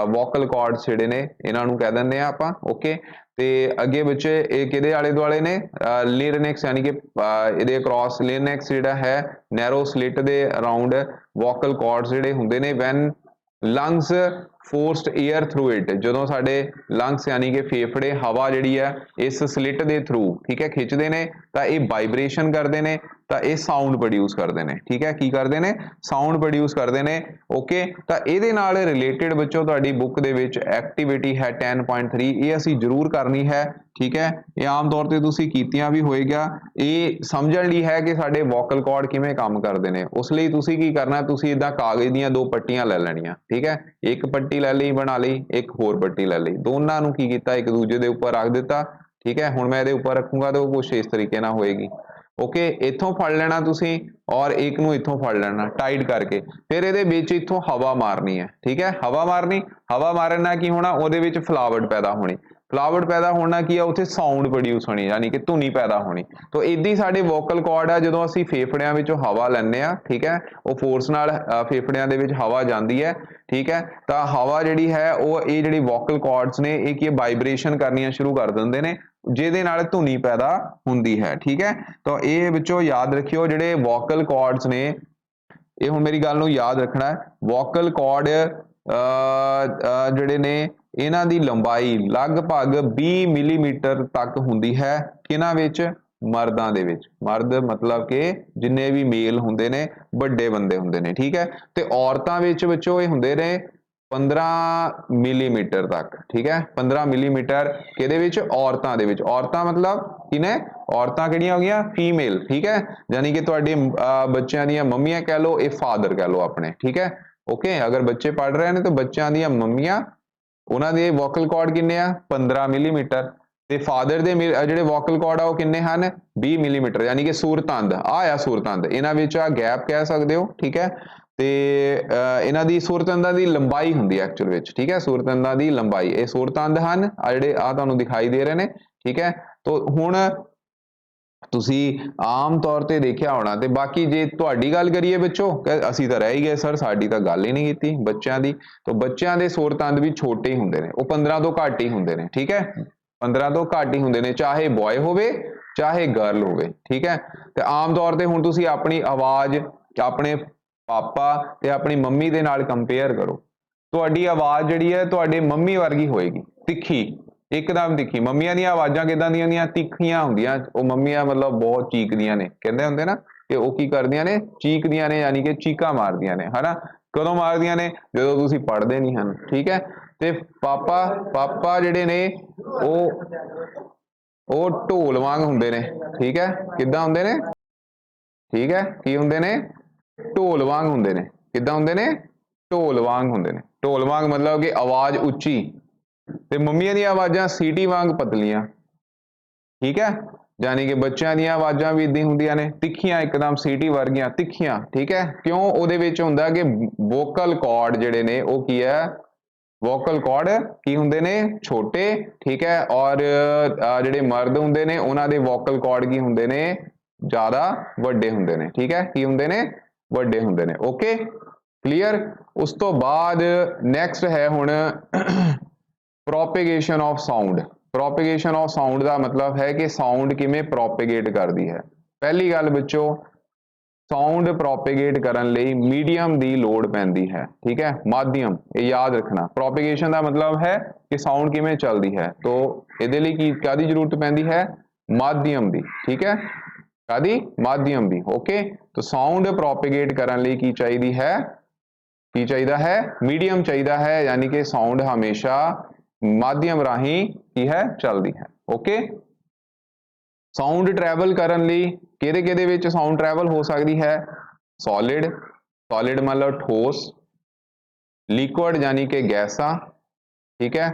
ਵੋਕਲ ਕੌਰਡਸ ਜਿਹੜੇ ਨੇ ਇਹਨਾਂ ਨੂੰ ਕਹਿ ਦਿੰਦੇ ਆ ਆਪਾਂ। ਓਕੇ, ਤੇ ਅੱਗੇ ਬੱਚੇ ਇਹ ਕਿਹਦੇ ਆਲੇ ਦੁਆਲੇ ਨੇ? ਲੇਰਨੈਕਸ ਯਾਨੀ ਕਿ ਇਹਦੇ ਅਕ੍ਰੋਸ ਲੇਰਨੈਕਸ ਜਿਹੜਾ ਹੈ ਨੈਰੋ ਸਲਿਟ ਦੇ ਅਰਾਊਂਡ ਵੋਕਲ ਕੌਰਡਸ ਜਿਹੜੇ ਹੁੰਦੇ ਨੇ when lungs forced air through it. ਜਦੋਂ ਸਾਡੇ ਲੰਗਸ ਯਾਨੀ ਕਿ ਫੇਫੜੇ ਹਵਾ ਜਿਹੜੀ ਹੈ ਇਸ ਸਲਿਟ ਦੇ ਥਰੂ, ਠੀਕ ਹੈ, ਖਿੱਚਦੇ ਨੇ ਤਾਂ ਇਹ ਵਾਈਬ੍ਰੇਸ਼ਨ ਕਰਦੇ ਨੇ, ਤਾਂ ਇਹ ਸਾਊਂਡ ਪ੍ਰੋਡਿਊਸ ਕਰਦੇ ਨੇ, ਠੀਕ ਹੈ। ਕੀ ਕਰਦੇ ਨੇ? ਸਾਊਂਡ ਪ੍ਰੋਡਿਊਸ ਕਰਦੇ ਨੇ। ਓਕੇ, ਤਾਂ ਇਹਦੇ ਨਾਲ ਰਿਲੇਟਡ ਬੱਚੋ ਤੁਹਾਡੀ ਬੁੱਕ ਦੇ ਵਿੱਚ ਐਕਟੀਵਿਟੀ ਹੈ 10.3, ਇਹ ਅਸੀਂ ਜ਼ਰੂਰ ਕਰਨੀ ਹੈ, ਠੀਕ ਹੈ। ਇਹ ਆਮ ਤੌਰ ਤੇ ਤੁਸੀਂ ਕੀਤੀਆਂ ਵੀ ਹੋਏਗਾ। ਇਹ ਸਮਝਣ ਲਈ ਹੈ ਕਿ ਸਾਡੇ ਵੋਕਲ ਕੌਰਡ ਕਿਵੇਂ ਕੰਮ ਕਰਦੇ ਨੇ। ਉਸ ਲਈ ਤੁਸੀਂ ਕੀ ਕਰਨਾ? ਤੁਸੀਂ ਇਦਾਂ ਕਾਗਜ਼ ਦੀਆਂ ਦੋ ਪੱਟੀਆਂ ਲੈ ਲੈਣੀਆਂ, ਠੀਕ ਹੈ। ਇੱਕ ਪੱਟੀ ਲੈ ਲਈ ਬਣਾ ਲਈ, ਇੱਕ ਹੋਰ ਪੱਟੀ ਲੈ ਲਈ, ਦੋਨਾਂ ਨੂੰ ਕੀ ਕੀਤਾ? ਇੱਕ ਦੂਜੇ ਦੇ ਉੱਪਰ ਰੱਖ ਦਿੱਤਾ, ਠੀਕ ਹੈ। ਹੁਣ ਮੈਂ ਇਹਦੇ ਉੱਪਰ ਰੱਖੂੰਗਾ ਤਾਂ ਉਹ ਕੁਛ ਇਸ ਤਰੀਕੇ ਨਾਲ ਹੋਏਗੀ। ਓਕੇ, ਇੱਥੋਂ ਫੜ ਲੈਣਾ ਤੁਸੀਂ ਔਰ ਇੱਕ ਨੂੰ ਇੱਥੋਂ ਫੜ ਲੈਣਾ ਟਾਈਟ ਕਰਕੇ, ਫਿਰ ਇਹਦੇ ਵਿੱਚ ਇੱਥੋਂ ਹਵਾ ਮਾਰਨੀ ਹੈ, ਠੀਕ ਹੈ। ਹਵਾ ਮਾਰਨੀ, ਹਵਾ ਮਾਰਨ ਨਾਲ ਕੀ ਹੋਣਾ? ਉਹਦੇ ਵਿੱਚ ਫਲਾਵਟ ਪੈਦਾ ਹੋਣੀ। ਫਲਾਵਟ ਪੈਦਾ ਹੋਣਾ ਕੀ ਆ? ਉੱਥੇ ਸਾਊਂਡ ਪ੍ਰੋਡਿਊਸ ਹੋਣੀ, ਯਾਨੀ ਕਿ ਧੁਨੀ ਪੈਦਾ ਹੋਣੀ। ਤਾਂ ਇੱਦਾਂ ਹੀ ਸਾਡੇ ਵੋਕਲ ਕੌਰਡ ਆ, ਜਦੋਂ ਅਸੀਂ ਫੇਫੜਿਆਂ ਵਿੱਚੋਂ ਹਵਾ ਲੈਂਦੇ ਆ, ਠੀਕ ਹੈ, ਉਹ ਫੋਰਸ ਨਾਲ ਫੇਫੜਿਆਂ ਦੇ ਵਿੱਚ ਹਵਾ ਜਾਂਦੀ ਹੈ, ਠੀਕ ਹੈ। ਤਾਂ ਹਵਾ ਜਿਹੜੀ ਹੈ ਉਹ ਇਹ ਜਿਹੜੀ ਵੋਕਲ ਕੌਰਡਸ ਨੇ ਇਹ ਕੀ ਵਾਈਬ੍ਰੇਸ਼ਨ ਕਰਨੀਆਂ ਸ਼ੁਰੂ ਕਰ ਦਿੰਦੇ ਨੇ, ਜਿਹਦੇ ਨਾਲ ਧੁਨੀ ਪੈਦਾ ਹੁੰਦੀ ਹੈ, ਠੀਕ ਹੈ। ਤਾਂ ਇਹ ਵਿੱਚੋਂ ਯਾਦ ਰੱਖਿਓ ਜਿਹੜੇ ਵੋਕਲ ਕੌਰਡਸ ਨੇ, ਇਹ ਹੁਣ ਮੇਰੀ ਗੱਲ ਨੂੰ ਯਾਦ ਰੱਖਣਾ ਹੈ। ਵੋਕਲ ਕੌਰਡ ਜਿਹੜੇ ਨੇ ਇਹਨਾਂ ਦੀ ਲੰਬਾਈ ਲਗਭਗ 20 ਮਿਲੀਮੀਟਰ ਤੱਕ ਹੁੰਦੀ ਹੈ। ਕਿਹਨਾਂ ਵਿੱਚ? ਮਰਦਾਂ ਦੇ ਵਿੱਚ। ਮਰਦ ਮਤਲਬ ਕਿ ਜਿੰਨੇ ਵੀ ਮੇਲ ਹੁੰਦੇ ਨੇ, ਵੱਡੇ ਬੰਦੇ ਹੁੰਦੇ ਨੇ, ਠੀਕ ਹੈ। ਤੇ ਔਰਤਾਂ ਵਿੱਚ ਬੱਚੋ ਇਹ ਹੁੰਦੇ ਨੇ 15 ਮਿਲੀਮੀਟਰ ਤੱਕ, ਠੀਕ ਹੈ। 15 ਮਿਲੀਮੀਟਰ ਕਿਹਦੇ ਵਿੱਚ? ਔਰਤਾਂ ਦੇ ਵਿੱਚ। ਔਰਤਾਂ ਮਤਲਬ ਕਿਨੇ? ਔਰਤਾਂ ਕਿਹੜੀਆਂ ਹੋ ਗਈਆਂ? ਫੀਮੇਲ, ਠੀਕ ਹੈ। ਯਾਨੀ ਕਿ ਤੁਹਾਡੇ ਬੱਚਿਆਂ ਦੀਆਂ ਮੰਮੀਆਂ ਕਹਿ ਲਓ, ਇਹ ਫਾਦਰ ਕਹਿ ਲਓ ਆਪਣੇ, ਠੀਕ ਹੈ। ਓਕੇ, ਅਗਰ ਬੱਚੇ ਪੜ੍ਹ ਰਹੇ ਨੇ ਤਾਂ ਬੱਚਿਆਂ ਦੀਆਂ ਮੰਮੀਆਂ, ਉਹਨਾਂ ਦੇ ਵੋਕਲ ਕੌਰਡ ਕਿੰਨੇ ਆ? 15 ਮਿਲੀਮੀਟਰ। ਤੇ ਫਾਦਰ ਦੇ ਜਿਹੜੇ ਵੋਕਲ ਕੌਰਡ ਆ ਉਹ ਕਿੰਨੇ ਹਨ? 20 ਮਿਲੀਮੀਟਰ, ਯਾਨੀ ਕਿ ਸੁਰਤੰਦ ਆ ਸੁਰਤੰਦ, ਇਹਨਾਂ ਵਿੱਚ ਆ ਗੈਪ ਕਹਿ ਸਕਦੇ ਹੋ, ਠੀਕ ਹੈ। ਤੇ ਇਹਨਾਂ ਦੀ ਸੁਰਤੰਦਾਂ ਦੀ ਲੰਬਾਈ ਹੁੰਦੀ ਹੈ ਐਕਚੁਅਲ ਵਿੱਚ, ਠੀਕ ਹੈ। ਸੁਰਤੰਦਾਂ ਦੀ ਲੰਬਾਈ, ਇਹ ਸੁਰਤੰਦ ਹਨ ਆ ਜਿਹੜੇ ਆ ਤੁਹਾਨੂੰ ਦਿਖਾਈ ਦੇ ਰਹੇ ਨੇ, ਠੀਕ ਹੈ। ਤਾਂ ਹੁਣ ਤੁਸੀਂ ਆਮ ਤੌਰ ਤੇ ਦੇਖਿਆ ਹੋਣਾ। ਤੇ ਬਾਕੀ ਜੇ ਤੁਹਾਡੀ ਗੱਲ ਕਰੀਏ ਬੱਚੋ, ਅਸੀਂ ਤਾਂ ਰਹਿ ਹੀ ਗਏ ਸਰ, ਸਾਡੀ ਤਾਂ ਗੱਲ ਹੀ ਨਹੀਂ ਕੀਤੀ ਬੱਚਿਆਂ ਦੀ। ਤਾਂ ਬੱਚਿਆਂ ਦੇ ਸੁਰ ਤੰਦ ਵੀ ਛੋਟੇ ਹੀ ਹੁੰਦੇ ਨੇ, ਉਹ 15 ਤੋਂ ਘੱਟ ਹੀ ਹੁੰਦੇ ਨੇ, ਠੀਕ ਹੈ। 15 ਤੋਂ ਘੱਟ ਹੀ ਹੁੰਦੇ ਨੇ, ਚਾਹੇ ਬॉय ਹੋਵੇ ਚਾਹੇ ਗਰਲ ਹੋਵੇ, ਠੀਕ ਹੈ। ਤੇ ਆਮ ਤੌਰ ਤੇ ਹੁਣ ਤੁਸੀਂ ਆਪਣੀ ਆਵਾਜ਼ ਆਪਣੇ ਪਾਪਾ ਤੇ ਆਪਣੀ ਮੰਮੀ ਦੇ ਨਾਲ ਕੰਪੇਅਰ ਕਰੋ, ਤੁਹਾਡੀ ਆਵਾਜ਼ ਜਿਹੜੀ ਹੈ ਤੁਹਾਡੇ ਮੰਮੀ ਵਰਗੀ ਹੋਏਗੀ, ਤਿੱਖੀ, ਇੱਕਦਮ ਤਿੱਖੀ। ਮੰਮੀਆਂ ਦੀਆਂ ਆਵਾਜ਼ਾਂ ਕਿੱਦਾਂ ਦੀਆਂ ਹੁੰਦੀਆਂ? ਤਿੱਖੀਆਂ ਹੁੰਦੀਆਂ। ਉਹ ਮੰਮੀਆਂ ਮਤਲਬ ਬਹੁਤ ਚੀਕਦੀਆਂ ਨੇ, ਕਹਿੰਦੇ ਹੁੰਦੇ ਨਾ ਕਿ ਉਹ ਕੀ ਕਰਦੀਆਂ ਨੇ? ਚੀਕਦੀਆਂ ਨੇ, ਯਾਨੀ ਕਿ ਚੀਕਾਂ ਮਾਰਦੀਆਂ ਨੇ, ਹਨਾ। ਕਦੋਂ ਮਾਰਦੀਆਂ ਨੇ? ਜਦੋਂ ਤੁਸੀਂ ਪੜ੍ਹਦੇ ਨਹੀਂ ਹਨ, ਠੀਕ ਹੈ। ਤੇ ਪਾਪਾ ਜਿਹੜੇ ਨੇ ਉਹ ਢੋਲ ਵਾਂਗ ਹੁੰਦੇ ਨੇ, ਠੀਕ ਹੈ। ਕਿੱਦਾਂ ਹੁੰਦੇ ਨੇ? ਠੀਕ ਹੈ, ਕੀ ਹੁੰਦੇ ਨੇ? ਢੋਲ ਵਾਂਗ ਹੁੰਦੇ ਨੇ। ਕਿੱਦਾਂ ਹੁੰਦੇ ਨੇ? ਢੋਲ ਵਾਂਗ ਹੁੰਦੇ ਨੇ। ਢੋਲ ਵਾਂਗ ਮਤਲਬ ਕਿ ਆਵਾਜ਼ ਉੱਚੀ, ਤੇ ਮੰਮੀਆਂ ਦੀਆਂ ਆਵਾਜ਼ਾਂ ਸੀਟੀ ਵਾਂਗ ਪਤਲੀਆਂ, ਠੀਕ ਹੈ। ਯਾਨੀ ਕਿ ਬੱਚਿਆਂ ਦੀਆਂ ਆਵਾਜ਼ਾਂ ਵੀ ਇਦਾਂ ਹੁੰਦੀਆਂ ਨੇ, ਤਿੱਖੀਆਂ, ਇੱਕਦਮ ਸੀਟੀ ਵਰਗੀਆਂ, ਤਿੱਖੀਆਂ, ਠੀਕ ਹੈ। ਕਿਉਂ? ਉਹਦੇ ਵਿੱਚ ਹੁੰਦਾ ਕਿ ਵੋਕਲ ਕਾਰਡ ਜਿਹੜੇ ਨੇ ਉਹ ਕੀ ਹੈ? ਵੋਕਲ ਕਾਰਡ ਕੀ ਹੁੰਦੇ ਨੇ? ਛੋਟੇ, ਠੀਕ ਹੈ। ਔਰ ਜਿਹੜੇ ਮਰਦ ਹੁੰਦੇ ਨੇ ਉਹਨਾਂ ਦੇ ਵੋਕਲ ਕਾਰਡ ਕੀ ਹੁੰਦੇ ਨੇ? ਜ਼ਿਆਦਾ ਵੱਡੇ ਹੁੰਦੇ ਨੇ, ਠੀਕ ਹੈ। ਕੀ ਹੁੰਦੇ ਨੇ? ਵੱਡੇ ਹੁੰਦੇ ਨੇ। Okay, clear. ਉਸ ਤੋਂ ਬਾਅਦ ਨੈਕਸਟ ਹੈ ਹੁਣ ਪ੍ਰੋਪੇਗੇਸ਼ਨ ਆਫ ਸਾਊਂਡ। ਪ੍ਰੋਪੇਗੇਸ਼ਨ ਆਫ ਸਾਊਂਡ ਦਾ ਮਤਲਬ ਹੈ ਕਿ ਸਾਊਂਡ ਕਿਵੇਂ ਪ੍ਰੋਪੇਗੇਟ ਕਰਦੀ ਹੈ। ਪਹਿਲੀ ਗੱਲ ਬੱਚੋ, ਸਾਊਂਡ ਪ੍ਰੋਪੇਗੇਟ ਕਰਨ ਲਈ ਮੀਡੀਅਮ ਦੀ ਲੋੜ ਪੈਂਦੀ ਹੈ, ਠੀਕ ਹੈ। ਮਾਧਿਅਮ, ਇਹ ਯਾਦ ਰੱਖਣਾ। ਪ੍ਰੋਪੇਗੇਸ਼ਨ ਦਾ ਮਤਲਬ ਹੈ ਕਿ ਸਾਊਂਡ ਕਿਵੇਂ ਚੱਲਦੀ ਹੈ, ਤੋ ਇਹਦੇ ਲਈ ਕੀ ਕਾਹਦੀ ਜ਼ਰੂਰਤ ਪੈਂਦੀ ਹੈ? ਮਾਧਿਅਮ ਦੀ, ਠੀਕ ਹੈ। ਕਾਹਦੀ? ਮਾਧਿਅਮ ਦੀ। ਓਕੇ, ਤੋ ਸਾਊਂਡ ਪ੍ਰੋਪੇਗੇਟ ਕਰਨ ਲਈ ਕੀ ਚਾਹੀਦੀ ਹੈ? ਕੀ ਚਾਹੀਦਾ ਹੈ? ਮੀਡੀਅਮ ਚਾਹੀਦਾ ਹੈ, ਯਾਨੀ ਕਿ ਸਾਊਂਡ ਹਮੇਸ਼ਾ ਮਾਧਿਅਮ ਰਾਹੀਂ ਕੀ ਹੈ? ਚੱਲਦੀ ਹੈ। ਓਕੇ, ਸਾਊਂਡ ਟਰੈਵਲ ਕਰਨ ਲਈ ਕਿਹਦੇ ਵਿੱਚ ਸਾਊਂਡ ਟਰੈਵਲ ਹੋ ਸਕਦੀ ਹੈ? ਸੋਲਿਡ, ਸੋਲਿਡ ਮਤਲਬ ਠੋਸ, ਲਿਕੁਇਡ ਯਾਨੀ ਕਿ ਗੈਸਾਂ, ਠੀਕ ਹੈ।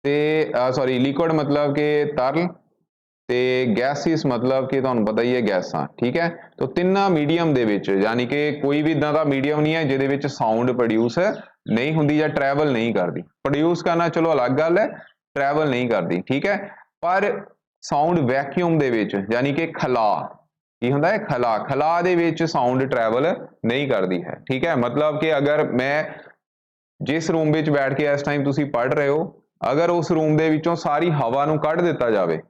ਤੇ ਸੌਰੀ, ਲਿਕੁਇਡ ਮਤਲਬ ਕਿ ਤਰਲ, ਤੇ ਗੈਸਿਸ ਮਤਲਬ ਕਿ ਤੁਹਾਨੂੰ ਪਤਾ ਹੀ ਹੈ ਗੈਸਾਂ, ਠੀਕ ਹੈ। ਤਾਂ ਤਿੰਨਾਂ ਮੀਡੀਅਮ ਦੇ ਵਿੱਚ, ਯਾਨੀ ਕਿ ਕੋਈ ਵੀ ਇਦਾਂ ਦਾ ਮੀਡੀਅਮ ਨਹੀਂ ਹੈ ਜਿਹਦੇ ਵਿੱਚ ਸਾਊਂਡ ਪ੍ਰੋਡਿਊਸ ਨਹੀਂ ਹੁੰਦੀ ਜਾਂ ਟਰੈਵਲ ਨਹੀਂ ਕਰਦੀ। ਪ੍ਰੋਡਿਊਸ ਕਰਨਾ ਚਲੋ ਅਲੱਗ ਗੱਲ ਹੈ, ਟਰੈਵਲ ਨਹੀਂ ਕਰਦੀ, ਠੀਕ ਹੈ। ਪਰ ਸਾਊਂਡ ਵੈਕਿਊਮ ਦੇ ਵਿੱਚ, ਯਾਨੀ ਕਿ ਖਲਾ, ਕੀ ਹੁੰਦਾ ਹੈ? ਖਲਾ, ਖਲਾ ਦੇ ਵਿੱਚ ਸਾਊਂਡ ਟਰੈਵਲ ਨਹੀਂ ਕਰਦੀ ਹੈ, ਠੀਕ ਹੈ। ਮਤਲਬ ਕਿ ਅਗਰ ਮੈਂ ਜਿਸ ਰੂਮ ਵਿੱਚ ਬੈਠ ਕੇ ਇਸ ਟਾਈਮ ਤੁਸੀਂ ਪੜ੍ਹ ਰਹੇ ਹੋ, ਅਗਰ ਉਸ ਰੂਮ ਦੇ ਵਿੱਚੋਂ ਸਾਰੀ ਹਵਾ ਨੂੰ ਕੱਢ ਦਿੱਤਾ ਜਾਵੇ,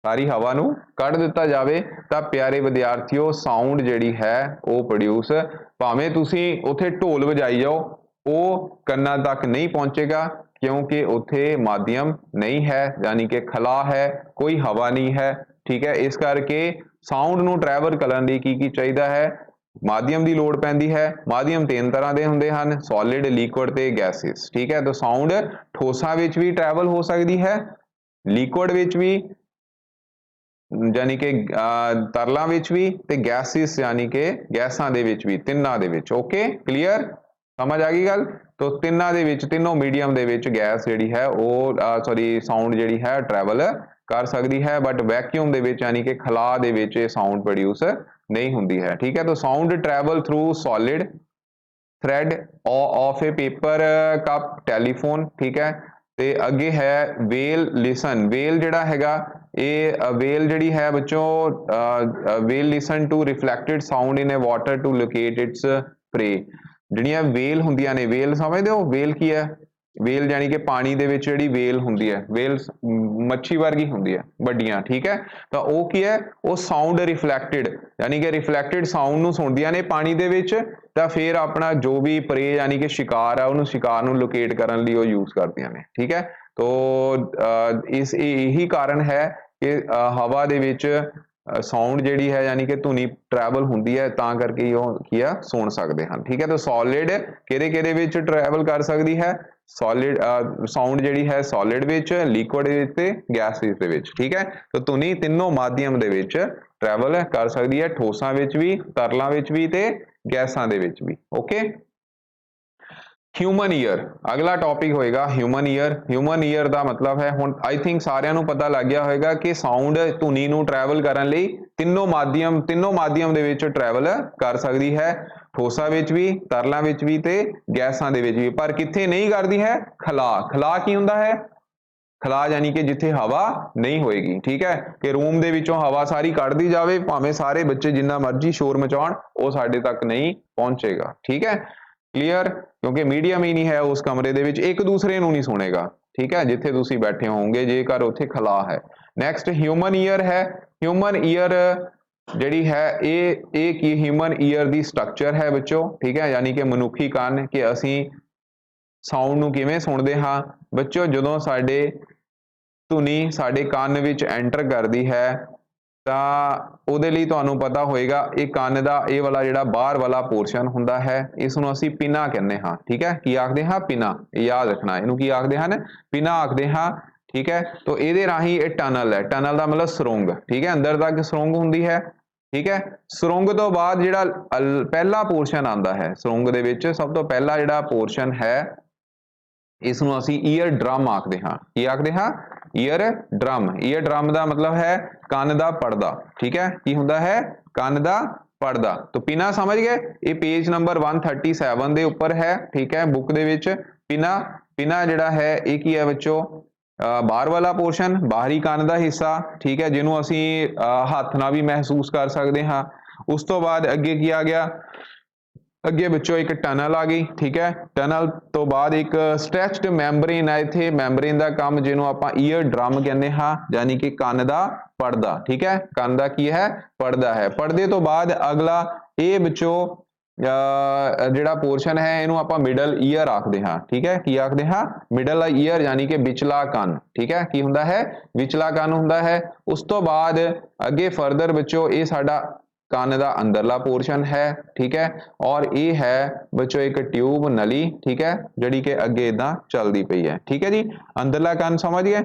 ਸਾਰੀ ਹਵਾ ਨੂੰ ਕੱਢ ਦਿੱਤਾ ਜਾਵੇ, ਤਾਂ ਪਿਆਰੇ ਵਿਦਿਆਰਥੀਓ ਸਾਊਂਡ ਜਿਹੜੀ ਹੈ ਉਹ ਪ੍ਰੋਡਿਊਸ, ਭਾਵੇਂ ਤੁਸੀਂ ਉੱਥੇ ਢੋਲ ਵਜਾਈ ਜਾਓ, ਉਹ ਕੰਨਾਂ ਤੱਕ ਨਹੀਂ ਪਹੁੰਚੇਗਾ, ਕਿਉਂਕਿ ਉੱਥੇ ਮਾਧਿਅਮ ਨਹੀਂ ਹੈ, ਯਾਨੀ ਕਿ ਖਲਾ ਹੈ, ਕੋਈ ਹਵਾ ਨਹੀਂ ਹੈ, ਠੀਕ ਹੈ। ਇਸ ਕਰਕੇ ਸਾਊਂਡ ਨੂੰ ਟਰੈਵਲ ਕਰਨ ਲਈ ਕੀ ਚਾਹੀਦਾ ਹੈ? ਮਾਧਿਅਮ ਦੀ ਲੋੜ ਪੈਂਦੀ ਹੈ। ਮਾਧਿਅਮ ਤਿੰਨ ਤਰ੍ਹਾਂ ਦੇ ਹੁੰਦੇ ਹਨ, ਸੋਲਿਡ, ਲਿਕੁਇਡ ਤੇ ਗੈਸਿਸ, ਠੀਕ ਹੈ। ਤਾਂ ਸਾਊਂਡ ਠੋਸਾਂ ਵਿੱਚ ਵੀ ਟਰੈਵਲ ਹੋ ਸਕਦੀ ਹੈ, ਲਿਕੁਇਡ ਵਿੱਚ ਵੀ, ਯਾਨੀ ਕਿ ਤਰਲਾਂ ਵਿੱਚ ਵੀ, ਤੇ ਗੈਸਿਸ ਯਾਨੀ ਕਿ ਗੈਸਾਂ ਦੇ ਵਿੱਚ ਵੀ, ਤਿੰਨਾਂ ਦੇ ਵਿੱਚ। ਓਕੇ, ਕਲੀਅਰ, ਸਮਝ ਆ ਗਈ ਗੱਲ। ਤੋ ਤਿੰਨਾਂ ਦੇ ਵਿੱਚ, ਤਿੰਨੋਂ ਮੀਡੀਅਮ ਦੇ ਵਿੱਚ ਗੈਸ ਜਿਹੜੀ ਹੈ ਉਹ ਸੌਰੀ ਸਾਊਂਡ ਜਿਹੜੀ ਹੈ ਟਰੈਵਲ ਕਰ ਸਕਦੀ ਹੈ, ਬਟ ਵੈਕਿਊਮ ਦੇ ਵਿੱਚ ਯਾਨੀ ਕਿ ਖਲਾ ਦੇ ਵਿੱਚ ਇਹ ਸਾਊਂਡ ਪ੍ਰੋਡਿਊਸ ਨਹੀਂ ਹੁੰਦੀ ਹੈ, ਠੀਕ ਹੈ। ਤਾਂ sound travel through solid thread of A paper cup telephone, ਠੀਕ ਹੈ। ਤੇ ਅੱਗੇ ਹੈ ਵੇਲ ਲਿਸਨ। ਵੇਲ ਜਿਹੜਾ ਹੈਗਾ, ਇਹ ਵੇਲ ਜਿਹੜੀ ਹੈ ਬੱਚੋ, whale listen to reflected sound in a water to locate its prey. ਜਿਹੜੀਆਂ ਵੇਲ ਹੁੰਦੀਆਂ ਨੇ, ਵੇਲ ਸਮਝਦੇ ਹੋ? ਵੇਲ ਕੀ ਹੈ? ਵੇਲ ਯਾਨੀ ਕਿ ਪਾਣੀ ਦੇ ਵਿੱਚ ਜਿਹੜੀ ਵੇਲ ਹੁੰਦੀ ਹੈ, ਵੇਲ ਮੱਛੀ ਵਰਗੀ ਹੁੰਦੀ ਹੈ, ਵੱਡੀਆਂ, ਠੀਕ ਹੈ। ਤਾਂ ਉਹ ਕੀ ਹੈ? ਉਹ ਸਾਊਂਡ ਰਿਫਲੈਕਟਡ, ਯਾਨੀ ਕਿ ਰਿਫਲੈਕਟਡ ਸਾਊਂਡ ਨੂੰ ਸੁਣਦੀਆਂ ਨੇ ਪਾਣੀ ਦੇ ਵਿੱਚ, ਤਾਂ ਫਿਰ ਆਪਣਾ ਜੋ ਵੀ ਪ੍ਰੇ ਯਾਨੀ ਕਿ ਸ਼ਿਕਾਰ ਆ, ਉਹਨੂੰ ਸ਼ਿਕਾਰ ਨੂੰ ਲੋਕੇਟ ਕਰਨ ਲਈ ਉਹ ਯੂਜ਼ ਕਰਦੀਆਂ ਨੇ, ਠੀਕ ਹੈ। ਤੋ ਇਹੀ ਕਾਰਨ ਹੈ ਕਿ ਹਵਾ ਦੇ ਵਿੱਚ ਸਾਊਂਡ ਜਿਹੜੀ ਹੈ ਯਾਨੀ ਕਿ ਧੁਨੀ ਟਰੈਵਲ ਹੁੰਦੀ ਹੈ, ਤਾਂ ਕਰਕੇ ਉਹ ਕੀ ਆ ਸੁਣ ਸਕਦੇ ਹਨ, ਠੀਕ ਹੈ। ਤਾਂ ਸੋਲਿਡ ਕਿਹਦੇ ਵਿੱਚ ਟਰੈਵਲ ਕਰ ਸਕਦੀ ਹੈ? ਸੋਲਿਡ ਸਾਊਂਡ ਜਿਹੜੀ ਹੈ ਸੋਲਿਡ ਵਿੱਚ, ਲਿਕੁਇਡ ਵਿੱਚ ਤੇ ਗੈਸਿਸ ਦੇ ਵਿੱਚ, ਠੀਕ ਹੈ। ਤਾਂ ਧੁਨੀ ਤਿੰਨੋਂ ਮਾਧਿਅਮ ਦੇ ਵਿੱਚ ਟਰੈਵਲ ਕਰ ਸਕਦੀ ਹੈ, ਠੋਸਾਂ ਵਿੱਚ ਵੀ, ਤਰਲਾਂ ਵਿੱਚ ਵੀ ਤੇ ਗੈਸਾਂ ਦੇ ਵਿੱਚ ਵੀ। ਓਕੇ, ਹਿਊਮਨ ਈਅਰ ਅਗਲਾ ਟੌਪਿਕ ਹੋਏਗਾ। ਹਿਊਮਨ ਈਅਰ, ਹਿਊਮਨ ਈਅਰ ਦਾ ਮਤਲਬ ਹੈ, ਹੁਣ ਆਈ ਥਿੰਕ ਸਾਰਿਆਂ ਨੂੰ ਪਤਾ ਲੱਗ ਗਿਆ ਹੋਏਗਾ ਕਿ ਸਾਊਂਡ ਧੁਨੀ ਨੂੰ ਟਰੈਵਲ ਕਰਨ ਲਈ ਤਿੰਨੋਂ ਮਾਧਿਅਮ ਦੇ ਵਿੱਚ ਟਰੈਵਲ ਕਰ ਸਕਦੀ ਹੈ, ਠੋਸਾਂ ਵਿੱਚ ਵੀ, ਤਰਲਾਂ ਵਿੱਚ ਵੀ ਤੇ ਗੈਸਾਂ ਦੇ ਵਿੱਚ ਵੀ। ਪਰ ਕਿੱਥੇ ਨਹੀਂ ਕਰਦੀ ਹੈ? ਖਲਾ। ਖਲਾ ਕੀ ਹੁੰਦਾ ਹੈ? ਖਲਾ ਯਾਨੀ ਕਿ ਜਿੱਥੇ ਹਵਾ ਨਹੀਂ ਹੋਏਗੀ, ਠੀਕ ਹੈ। ਕਿ ਰੂਮ ਦੇ ਵਿੱਚੋਂ ਹਵਾ ਸਾਰੀ ਕੱਢਦੀ ਜਾਵੇ, ਭਾਵੇਂ ਸਾਰੇ ਬੱਚੇ ਜਿੰਨਾ ਮਰਜ਼ੀ ਸ਼ੋਰ ਮਚਾਉਣ, ਉਹ ਸਾਡੇ ਤੱਕ ਨਹੀਂ ਪਹੁੰਚੇਗਾ, ਠੀਕ ਹੈ। ਕਲੀਅਰ, ਕਿਉਂਕਿ ਮੀਡੀਅਮ ਹੀ ਨਹੀਂ ਹੈ ਉਸ ਕਮਰੇ ਦੇ ਵਿੱਚ, ਇੱਕ ਦੂਸਰੇ ਨੂੰ ਨਹੀਂ ਸੁਣੇਗਾ, ਠੀਕ ਹੈ, ਜਿੱਥੇ ਤੁਸੀਂ ਬੈਠੇ ਹੋਵੋਗੇ, ਜੇਕਰ ਉੱਥੇ ਖਲਾ ਹੈ। ਨੈਕਸਟ ਹਿਊਮਨ ਈਅਰ ਹੈ। ਹਿਊਮਨ ਈਅਰ ਜਿਹੜੀ ਹੈ ਇਹ ਕੀ ਹਿਊਮਨ ਈਅਰ ਦੀ ਸਟਰਕਚਰ ਹੈ ਬੱਚੋ, ਠੀਕ ਹੈ, ਯਾਨੀ ਕਿ ਮਨੁੱਖੀ ਕੰਨ, ਕਿ ਅਸੀਂ ਸਾਊਂਡ ਨੂੰ ਕਿਵੇਂ ਸੁਣਦੇ ਹਾਂ ਬੱਚਿਓ, ਜਦੋਂ ਸਾਡੇ ਧੁਨੀ ਸਾਡੇ ਕੰਨ ਵਿੱਚ ਐਂਟਰ ਕਰਦੀ ਹੈ ਤਾਂ ਉਹਦੇ ਲਈ ਤੁਹਾਨੂੰ ਪਤਾ ਹੋਏਗਾ ਇਹ ਕੰਨ ਦਾ ਇਹ ਵਾਲਾ ਜਿਹੜਾ ਬਾਹਰ ਵਾਲਾ ਪੋਰਸ਼ਨ ਹੁੰਦਾ ਹੈ ਇਸ ਨੂੰ ਅਸੀਂ ਪਿਨਾ ਕਹਿੰਦੇ ਹਾਂ। ਠੀਕ ਹੈ, ਕੀ ਆਖਦੇ ਹਾਂ? ਪਿਨਾ। ਯਾਦ ਰੱਖਣਾ ਇਹਨੂੰ ਕੀ ਆਖਦੇ ਹਨ? ਪਿਨਾ ਆਖਦੇ ਹਾਂ। ਠੀਕ ਹੈ, ਤਾਂ ਇਹਦੇ ਰਾਹੀਂ ਇਹ ਟਨਲ ਹੈ, ਟਨਲ ਦਾ ਮਤਲਬ ਸੁਰੰਗ। ਠੀਕ ਹੈ, ਅੰਦਰ ਤੱਕ ਸੁਰੰਗ ਹੁੰਦੀ ਹੈ। ਠੀਕ ਹੈ, ਸੁਰੰਗ ਤੋਂ ਬਾਅਦ ਜਿਹੜਾ ਪਹਿਲਾ ਪੋਰਸ਼ਨ ਆਉਂਦਾ ਹੈ ਸੁਰੰਗ ਦੇ ਵਿੱਚ, ਸਭ ਤੋਂ ਪਹਿਲਾ ਜਿਹੜਾ ਪੋਰਸ਼ਨ ਹੈ ਇਸ ਨੂੰ ਅਸੀਂ ਈਅਰ ਡਰਮ ਆਖਦੇ ਹਾਂ। ਕੀ ਆਖਦੇ ਹਾਂ? Year drum. ਈਅਰ ਡਰਮ ਦਾ ਮਤਲਬ ਹੈ ਕੰਨ ਦਾ ਪਰਦਾ। ਠੀਕ ਹੈ, ਕੀ ਹੁੰਦਾ ਹੈ? ਕੰਨ ਦਾ ਪਰਦਾ। ਤਾਂ ਪਿਨਾ ਸਮਝ ਗਏ? ਇਹ ਪੇਜ ਨੰਬਰ 137 ਦੇ ਉੱਪਰ ਹੈ। ਠੀਕ ਹੈ, ਬੁੱਕ ਦੇ ਵਿੱਚ ਪਿਨਾ। ਪਿਨਾ ਜਿਹੜਾ ਹੈ ਇਹ ਕੀ ਹੈ ਬੱਚੋ? ਬਾਹਰ ਵਾਲਾ ਪੋਰਸ਼ਨ, ਬਾਹਰੀ ਕੰਨ ਦਾ ਹਿੱਸਾ। ਠੀਕ ਹੈ, ਜਿਹਨੂੰ ਅਸੀਂ ਹੱਥ ਨਾਲ ਵੀ ਮਹਿਸੂਸ ਕਰ ਸਕਦੇ ਹਾਂ। ਉਸ ਤੋਂ ਬਾਅਦ ਅੱਗੇ ਕੀ ਆ ਗਿਆ? ਅੱਗੇ ਬੱਚੋ ਇੱਕ ਟਨਲ ਆ ਗਈ। ਠੀਕ ਹੈ, ਟਨਲ ਤੋਂ ਬਾਅਦ ਇੱਕ ਸਟ੍ਰੈਚਡ ਮੈਂਬਰੇਨ ਹੈ। ਇੱਥੇ ਮੈਂਬਰੇਨ ਦਾ ਕੰਮ ਜਿਹਨੂੰ ਆਪਾਂ ਈਅਰ ਡਰਮ ਕਹਿੰਦੇ ਹਾਂ, ਯਾਨੀ ਕਿ ਕੰਨ ਦਾ ਪਰਦਾ। ਠੀਕ ਹੈ, ਕੰਨ ਦਾ ਕੀ ਹੈ? ਪਰਦਾ ਹੈ। ਪਰਦੇ ਤੋਂ ਬਾਅਦ ਅਗਲਾ ਇਹ ਬੱਚੋ ਜਿਹੜਾ ਪੋਰਸ਼ਨ ਹੈ ਇਹਨੂੰ ਆਪਾਂ ਮਿਡਲ ਈਅਰ ਆਖਦੇ ਹਾਂ। ਠੀਕ ਹੈ, ਕੀ ਆਖਦੇ ਹਾਂ? ਮਿਡਲ ਈਅਰ ਯਾਨੀ ਕਿ ਵਿਚਲਾ ਕੰਨ। ਠੀਕ ਹੈ, ਕੀ ਹੁੰਦਾ ਹੈ? ਵਿਚਲਾ ਕੰਨ ਹੁੰਦਾ ਹੈ। ਉਸ ਤੋਂ ਬਾਅਦ ਅੱਗੇ ਫਰਦਰ ਬੱਚੋ ਇਹ ਸਾਡਾ ਕੰਨ ਦਾ ਅੰਦਰਲਾ ਪੋਰਸ਼ਨ ਹੈ। ਠੀਕ ਹੈ, ਔਰ ਇਹ ਹੈ ਬੱਚੋ ਇੱਕ ਟਿਊਬ ਨਲੀ। ਠੀਕ ਹੈ, ਜਿਹੜੀ ਕਿ ਅੱਗੇ ਇਦਾਂ ਚੱਲਦੀ ਪਈ ਹੈ। ਠੀਕ ਹੈ ਜੀ, ਅੰਦਰਲਾ ਕੰਨ ਸਮਝ ਗਏ?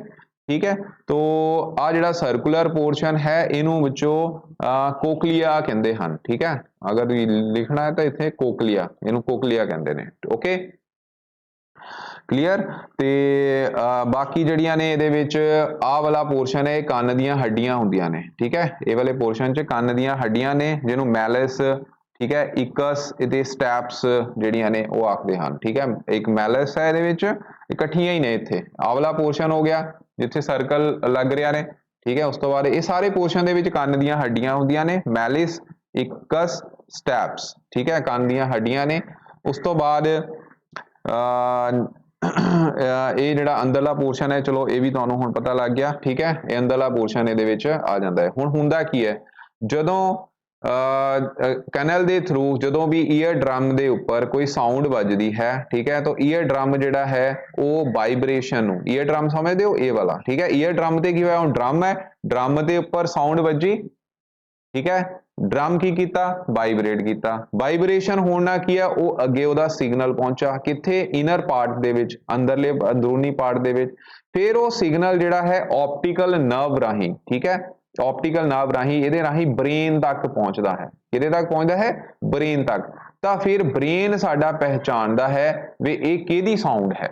ਠੀਕ ਹੈ, ਤੋ ਆ ਜਿਹੜਾ ਸਰਕੂਲਰ ਪੋਰਸ਼ਨ ਹੈ ਇਹਨੂੰ ਬੱਚੋ ਕੋਕਲੀਆ ਕਹਿੰਦੇ ਹਨ। ਠੀਕ ਹੈ, ਅਗਰ ਲਿਖਣਾ ਹੈ ਤਾਂ ਇੱਥੇ ਕੋਕਲੀਆ, ਇਹਨੂੰ ਕੋਕਲੀਆ ਕਹਿੰਦੇ ਨੇ। Okay, clear? ਤੇ ਬਾਕੀ ਜਿਹੜੀਆਂ ਨੇ ਇਹਦੇ ਵਿੱਚ ਆਹ ਵਾਲਾ ਪੋਰਸ਼ਨ ਹੈ ਕੰਨ ਦੀਆਂ ਹੱਡੀਆਂ ਹੁੰਦੀਆਂ ਨੇ। ਠੀਕ ਹੈ, ਇਹ ਵਾਲੇ ਪੋਰਸ਼ਨ 'ਚ ਕੰਨ ਦੀਆਂ ਹੱਡੀਆਂ ਨੇ ਜਿਹਨੂੰ ਮੈਲਸ, ਠੀਕ ਹੈ, ਇਕਸ ਤੇ ਸਟੈਪਸ ਜਿਹੜੀਆਂ ਨੇ ਉਹ ਆਖਦੇ ਹਨ। ਠੀਕ ਹੈ, ਇੱਕ ਮੈਲਸ ਹੈ ਇਹਦੇ ਵਿੱਚ, ਇਕੱਠੀਆਂ ਹੀ ਨੇ ਇੱਥੇ। ਆਹ ਵਾਲਾ ਪੋਰਸ਼ਨ ਹੋ ਗਿਆ ਜਿੱਥੇ ਸਰਕਲ ਲੱਗ ਰਿਹਾ ਨੇ। ਠੀਕ ਹੈ, ਉਸ ਤੋਂ ਬਾਅਦ ਇਹ ਸਾਰੇ ਪੋਰਸ਼ਨ ਦੇ ਵਿੱਚ ਕੰਨ ਦੀਆਂ ਹੱਡੀਆਂ ਹੁੰਦੀਆਂ ਨੇ, ਮੈਲਿਸ, ਇਕਸ, ਸਟੈਪਸ। ਠੀਕ ਹੈ, ਕੰਨ ਦੀਆਂ ਹੱਡੀਆਂ ਨੇ। ਉਸ ਤੋਂ ਬਾਅਦ ਇਹ ਜਿਹੜਾ ਅੰਦਰਲਾ ਪੋਰਸ਼ਨ ਹੈ, ਚਲੋ ਇਹ ਵੀ ਤੁਹਾਨੂੰ ਹੁਣ ਪਤਾ ਲੱਗ ਗਿਆ। ਠੀਕ ਹੈ, ਇਹ ਅੰਦਰਲਾ ਪੋਰਸ਼ਨ ਇਹਦੇ ਵਿੱਚ ਆ ਜਾਂਦਾ ਹੈ। ਹੁਣ ਹੁੰਦਾ ਕੀ ਹੈ, ਜਦੋਂ ਕੈਨਲ ਦੇ ਥਰੂ ਜਦੋਂ ਵੀ ਈਅਰ ਡਰਮ ਦੇ ਉੱਪਰ ਕੋਈ ਸਾਊਂਡ ਵੱਜਦੀ ਹੈ, ਠੀਕ ਹੈ, ਤਾਂ ਈਅਰ ਡਰਮ ਜਿਹੜਾ ਹੈ ਉਹ ਵਾਈਬ੍ਰੇਸ਼ਨ ਨੂੰ, ਈਅਰ ਡਰਮ ਸਮਝਦੇ ਹੋ ਇਹ ਵਾਲਾ? ਠੀਕ ਹੈ, ਈਅਰ ਡਰਮ ਤੇ ਕੀ ਹੋਇਆ? ਹੁਣ ਡਰਮ ਹੈ, ਡਰਮ ਦੇ ਉੱਪਰ ਸਾਊਂਡ ਵੱਜੀ। ਠੀਕ ਹੈ, ਡਰਮ ਕੀ ਕੀਤਾ? ਵਾਈਬ੍ਰੇਟ ਕੀਤਾ। ਵਾਈਬ੍ਰੇਸ਼ਨ ਹੋਣ ਨਾਲ ਕੀ ਹੈ? ਉਹ ਅੱਗੇ ਉਹਦਾ ਸਿਗਨਲ ਪਹੁੰਚਾ ਕਿੱਥੇ? ਇਨਰ ਪਾਰਟ ਦੇ ਵਿੱਚ, ਅੰਦਰਲੇ ਅੰਦਰੂਨੀ ਪਾਰਟ ਦੇ ਵਿੱਚ। ਫਿਰ ਉਹ ਸਿਗਨਲ ਜਿਹੜਾ ਹੈ ਆਪਟੀਕਲ ਨਰਵ ਰਾਹੀਂ, ਠੀਕ ਹੈ, ਆਪਟੀਕਲ ਨਰਵ ਰਾਹੀਂ, ਇਹਦੇ ਰਾਹੀਂ ਬ੍ਰੇਨ ਤੱਕ ਪਹੁੰਚਦਾ ਹੈ। ਕਿਹਦੇ ਤੱਕ ਪਹੁੰਚਦਾ ਹੈ? ਬ੍ਰੇਨ ਤੱਕ। ਤਾਂ ਫਿਰ ਬ੍ਰੇਨ ਸਾਡਾ ਪਹਿਚਾਣਦਾ ਹੈ ਵੀ ਇਹ ਕਿਹਦੀ ਸਾਊਂਡ ਹੈ।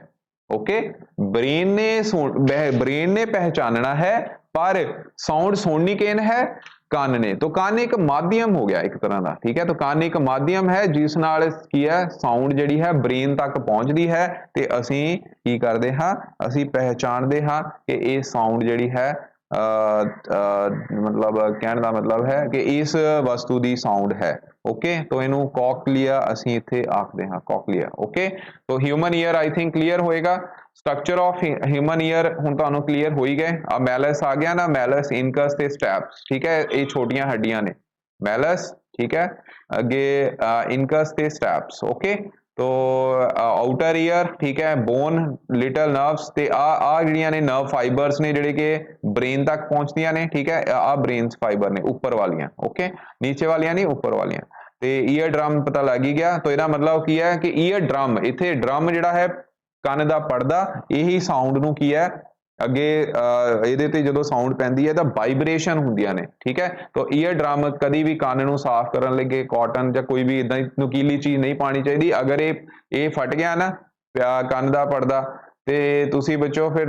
ਓਕੇ, ਬ੍ਰੇਨ ਨੇ ਪਹਿਚਾਨਣਾ ਹੈ, ਪਰ ਸਾਊਂਡ ਸੁਣਨੀ ਕਿਨ ਹੈ? ਕੰਨ ਨੇ। तो ਕੰਨ ਇੱਕ ਮਾਧਿਅਮ ਹੋ ਗਿਆ ਇੱਕ ਤਰ੍ਹਾਂ ਦਾ। ਠੀਕ ਹੈ, तो ਕੰਨ ਇੱਕ ਮਾਧਿਅਮ ਹੈ ਜਿਸ ਨਾਲ ਕੀ ਹੈ? ਸਾਊਂਡ ਜਿਹੜੀ ਹੈ ਬ੍ਰੇਨ ਤੱਕ ਪਹੁੰਚਦੀ ਹੈ ਤੇ ਅਸੀਂ ਕੀ ਕਰਦੇ ਹਾਂ? ਅਸੀਂ ਪਹਿਚਾਣਦੇ ਹਾਂ ਕਿ ਇਹ ਸਾਊਂਡ ਜਿਹੜੀ ਹੈ ਮਤਲਬ ਕਹਿਣ ਦਾ ਮਤਲਬ ਹੈ ਕਿ ਇਸ ਵਸਤੂ ਦੀ ਸਾਊਂਡ ਹੈ। ਓਕੇ, तो ਇਹਨੂੰ ਕੋਕਲੀਆ ਅਸੀਂ ਇੱਥੇ ਆਖਦੇ ਹਾਂ, ਕੋਕਲੀਆ। ਓਕੇ, तो human year I think clear ਹੋਏਗਾ। ਸਟਰਕਚਰ ਆਫ ਹਿਊਮਨ ਈਅਰ ਹੁਣ ਤੁਹਾਨੂੰ ਕਲੀਅਰ ਹੋ ਹੀ ਗਏ। ਆ ਮੈਲਸ ਆ ਗਿਆ ਨਾ, ਮੈਲਸ, ਇਨਕਸ ਤੇ ਸਟੈਪਸ। ਠੀਕ ਹੈ, ਇਹ ਛੋਟੀਆਂ ਹੱਡੀਆਂ ਨੇ, ਮੈਲਸ। ਠੀਕ ਹੈ, ਅੱਗੇ ਇਨਕਸ ਤੇ ਸਟੈਪਸ। ਓਕੇ, तो ਆਊਟਰ ਈਅਰ, ਠੀਕ ਹੈ, ਬੋਨ, ਲਿਟਲ ਨਰਵਸ ਤੇ ਆ ਜਿਹੜੀਆਂ ਨੇ ਨਰਵ ਫਾਈਬਰਸ ਨੇ ਜਿਹੜੇ ਕਿ ਬ੍ਰੇਨ ਤੱਕ ਪਹੁੰਚਦੀਆਂ ਨੇ। ਠੀਕ ਹੈ, ਆ ਬ੍ਰੇਨਸ ਫਾਈਬਰ ਨੇ ਉੱਪਰ ਵਾਲੀਆਂ। ਓਕੇ, ਨੀਚੇ ਵਾਲੀਆਂ ਨਹੀਂ, ਉੱਪਰ ਵਾਲੀਆਂ। ਤੇ ਈਅਰ ਡਰਮ ਪਤਾ ਲੱਗ ਹੀ ਗਿਆ। ਤਾਂ ਇਹਦਾ ਮਤਲਬ ਕੀ ਹੈ ਕਿ ਈਅਰ ਡਰਮ, ਇੱਥੇ ਡਰਮ ਜਿਹੜਾ ਹੈ ਕੰਨ ਦਾ ਪਰਦਾ, ਇਹੀ ਸਾਊਂਡ ਨੂੰ ਕੀ ਹੈ ਅੱਗੇ ਇਹਦੇ ਤੇ ਜਦੋਂ ਸਾਊਂਡ ਪੈਂਦੀ ਹੈ ਤਾਂ ਵਾਈਬ੍ਰੇਸ਼ਨ ਹੁੰਦੀਆਂ ਨੇ। ਠੀਕ ਹੈ, ਤਾਂ ਈਅਰ ਡਰਮ ਕਦੀ ਵੀ ਕੰਨ ਨੂੰ ਸਾਫ਼ ਕਰਨ ਲੱਗੇ ਕਾਟਨ ਜਾਂ ਕੋਈ ਵੀ ਇਦਾਂ ਦੀ ਨੁਕੀਲੀ ਚੀਜ਼ ਨਹੀਂ ਪਾਣੀ ਚਾਹੀਦੀ। ਅਗਰ ਇਹ ਫਟ ਗਿਆ ਨਾ ਕੰਨ ਦਾ ਪਰਦਾ ਤੇ ਤੁਸੀਂ ਬੱਚੋ ਫਿਰ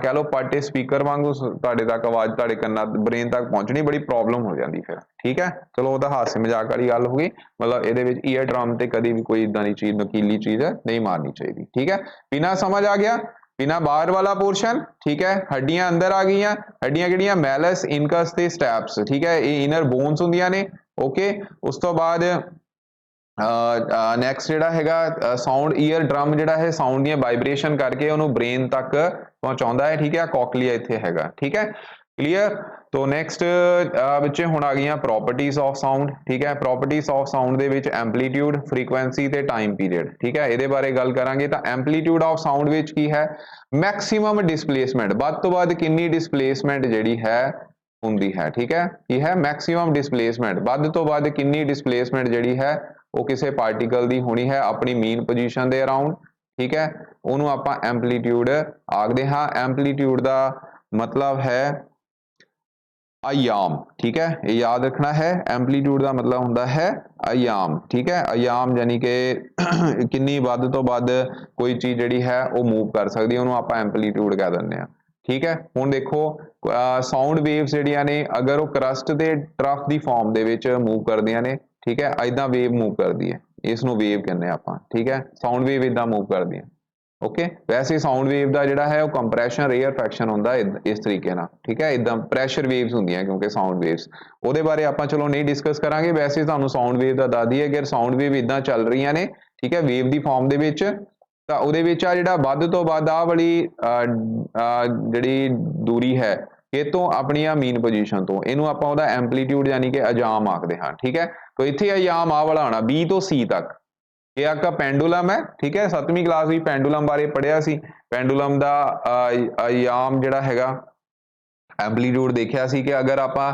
ਕਹਿ ਲਓ ਪਾਟੇ ਸਪੀਕਰ ਵਾਂਗੂ ਤੁਹਾਡੇ ਤੱਕ ਆਵਾਜ਼ ਤੁਹਾਡੇ ਕੰਨਾਂ ਬ੍ਰੇਨ ਤੱਕ ਪਹੁੰਚਣੀ ਬੜੀ ਪ੍ਰੋਬਲਮ ਹੋ ਜਾਂਦੀ ਫਿਰ। ਠੀਕ ਹੈ, ਚਲੋ ਉਹ ਤਾਂ ਹਾਸੇ ਮਜ਼ਾਕ ਵਾਲੀ ਗੱਲ ਹੋ ਗਈ। ਮਤਲਬ ਇਹਦੇ ਵਿੱਚ ਈਅਰ ਡਰਮ ਤੇ ਕਦੀ ਵੀ ਕੋਈ ਇਦਾਂ ਦੀ ਚੀਜ਼ ਨੁਕੀਲੀ ਚੀਜ਼ ਨਹੀਂ ਮਾਰਨੀ ਚਾਹੀਦੀ। ਠੀਕ ਹੈ, ਬਿਨਾਂ ਸਮਝ ਆ ਗਿਆ? ਬਿਨਾਂ ਬਾਹਰ ਵਾਲਾ ਪੋਰਸ਼ਨ। ਠੀਕ ਹੈ, ਹੱਡੀਆਂ ਅੰਦਰ ਆ ਗਈਆਂ। ਹੱਡੀਆਂ ਕਿਹੜੀਆਂ? ਮੈਲਸ, ਇਨਕਸ ਤੇ ਸਟੈਪਸ। ਠੀਕ ਹੈ, ਇਹ ਇਨਰ ਬੋਨਸ ਹੁੰਦੀਆਂ ਨੇ। ਓਕੇ, ਉਸ ਤੋਂ ਬਾਅਦ ਨੈਕਸਟ ਜਿਹੜਾ ਹੈਗਾ ਸਾਊਂਡ, ਈਅਰ ਡਰਮ ਜਿਹੜਾ ਹੈ ਸਾਊਂਡ ਦੀਆਂ ਵਾਈਬ੍ਰੇਸ਼ਨ ਕਰਕੇ ਉਹਨੂੰ ਬ੍ਰੇਨ ਤੱਕ ਪਹੁੰਚਾਉਂਦਾ ਹੈ। ਠੀਕ ਹੈ, ਕੋਕਲੀਆ ਇੱਥੇ ਹੈਗਾ। ਠੀਕ ਹੈ, क्लियर। तो नैक्सट बच्चे हुण आ गई प्रॉपर्टीज ऑफ साउंड, ठीक है। प्रॉपर्टीज ऑफ साउंड दे विच एंपलीट्यूड, फ्रीकुएंसी ते टाइम पीरियड, ठीक है। इहदे बारे गल करांगे तां एंपलीट्यूड ऑफ साउंड विच की है, मैक्सिमम डिसप्लेसमेंट, वध तो वध कितनी डिसप्लेसमेंट जिहड़ी है हुंदी है, ठीक है। की है मैक्सिमम डिसप्लेसमेंट, वध तो वध कितनी डिसप्लेसमेंट जिहड़ी है वो किसी पार्टिकल दी होनी है अपनी मीन पोजीशन दे अराउंड, ठीक है। उहनूं आपां एंपलीट्यूड आखदे हां। एंपलीट्यूड दा मतलब है आयाम, ठीक है, ये याद रखना है। एंपलीट्यूड का मतलब होता है आयाम, ठीक है। आयाम यानी कि किन्नी वध तो वध कोई चीज़ जिहड़ी है वो मूव कर सकती है, उन्होंने आपां एंपलीट्यूड कह दिंदे आ, ठीक है। हुण देखो साउंड वेव्स जिहड़ियां ने अगर वो क्रस्ट के ट्रफ की फॉर्म दे विच मूव करदियां ने, ठीक है, इदां वेव मूव करदी है, इसनूं वेव कहने आपां, ठीक है। साउंड वेव इदां मूव करदी है, ओके। वैसे साउंड वेव का जिहड़ा है वो कंप्रैशन रेयर फैक्शन होंदा इस तरीके नाल, ठीक है। इदां प्रैशर वेव्स होंदियां क्योंकि साउंड वेव्स, उहदे बारे आपां चलो नहीं डिस्कस करांगे। वैसे तुहानूं साउंड वेव दा दस दईए, अगर साउंड वेव इदां चल रही ने, ठीक है, वेव की फॉर्म दे विच, तां उहदे विच आ जिहड़ा वध तो वध आ वाली जिहड़ी दूरी है ਇਹ ਤੋਂ ਆਪਣੀਆਂ मीन पोजीशन तो ਇਹਨੂੰ ਆਪਾਂ ਉਹਦਾ एंपलीट्यूड यानी कि अजाम आखते हैं, ठीक है। तो इत्थे अजाम आ वाला आना B तो C तक, ये आपका पेंडुलम है, ठीक है। 7वीं क्लास भी पेंडुलम बारे पढ़िया सी। पेंडुलम का आयाम जिहड़ा हैगा एंपलीट्यूड देखिया सी कि अगर आपां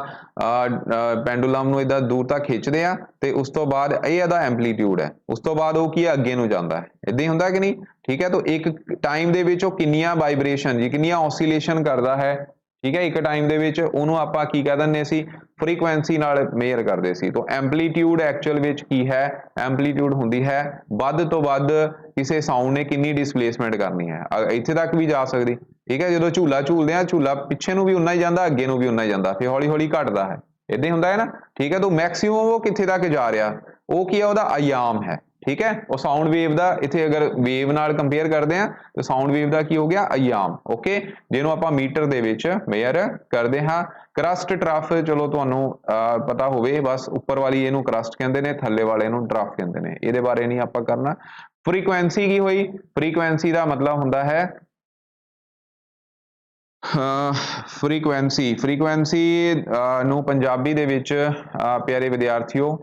पेंडुलम नूं इदां दूर तक खिंचदे आ ते उस तो बाद ये इहदा एंपलीट्यूड है, उस तो बाद वो की अगे नूं जांदा है, इदां ही हुंदा कि नहीं, ठीक है। तो एक टाइम दे विच वो कितनियां वाइब्रेशन जी कितनियां ऑसीलेशन करदा है, ठीक है। एक टाइम दे विच उहनूं आपां की कह दिंदे सी फ्रीकुएंसी नाल मेयर करदे सी। तो एंपलीट्यूड एक्चुअल विच की है, एंपलीट्यूड हुंदी है वध तो वध किसी साउंड ने कितनी डिसप्लेसमेंट करनी है, इत्थे तक भी जा सकदी, ठीक है। जो झूला झूलते हैं झूला पिछे नूं भी उन्ना ही जाता, अगे नूं भी उन्ना ही जाता, फिर हौली हौली घटदा है, इदां ही हुंदा है ना, ठीक है। तो मैक्सीमम वो कित्थे तक जा रहा वो की है, उहदा आयाम है, ठीक है। वो साउंड वेव का इत्थे अगर वेव नाल कंपेयर करते हैं तो साउंड वेव का की हो गया आयाम, ओके, जिहनूं आपां मीटर दे विच मेयर करते हाँ। क्रस्ट ट्रफ चलो तुहानूं पता होवे, बस उपर वाली इहनूं क्रस्ट कहंदे ने, थल्ले वाले नूं ट्रफ कहंदे ने, इहदे बारे नहीं आपां करना। फ्रीकुएंसी की हुई, फ्रीकुएंसी का मतलब हुंदा है फ्रीकुएंसी, फ्रीकुएंसी नूं पंजाबी दे विच प्यारे विद्यार्थियों,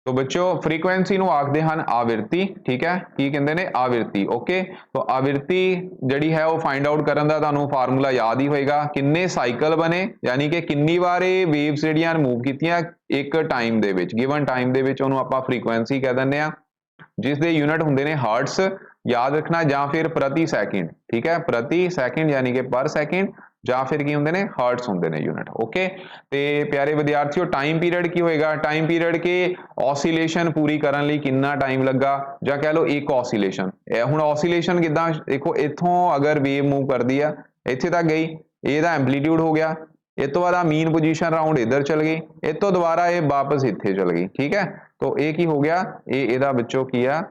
तो बच्चों फ्रीकुएंसी नूं आखदे हन आवृत्ति, ठीक है। की कहंदे ने आवृत्ति, ओके। तो आवृत्ति जिहड़ी है वो फाइंड आउट करन दा तुहानूं फार्मूला याद ही होएगा, किन्ने साइकिल बने यानी कि किन्नी वार वेव्स जिहड़ियां मूव कीतियां एक टाइम दे विच, गिवन टाइम दे विच, उहनूं आपां फ्रीकुएंसी कह दिंदे आ, जिस दे यूनिट हुंदे ने हर्ट्स, याद रखना, या फिर प्रति सैकेंड, ठीक है। प्रति सैकेंड यानी कि पर सैकेंड, ਜਾਂ फिर की होंगे ने हर्ट्स होंगे ने यूनिट, ओके। तो प्यारे विद्यार्थियों टाइम पीरियड की होएगा, टाइम पीरियड के ऑसीलेशन पूरी करने लई कितना टाइम लगा, ਜਾਂ कह लो एक ऑसीलेशन, हुण ऑसीलेशन किदां देखो, इत्थों अगर वेव मूव करती है इत्थे तक गई, ਇਹਦਾ एंपलीट्यूड हो गया, इस तो बाद मीन पोजीशन राउंड इधर चल गई, इस तो दोबारा ये वापस इत्थे चल गई, ठीक है। तो ये की हो गया, ये ਇਹਦਾ ਵਿੱਚੋਂ की आ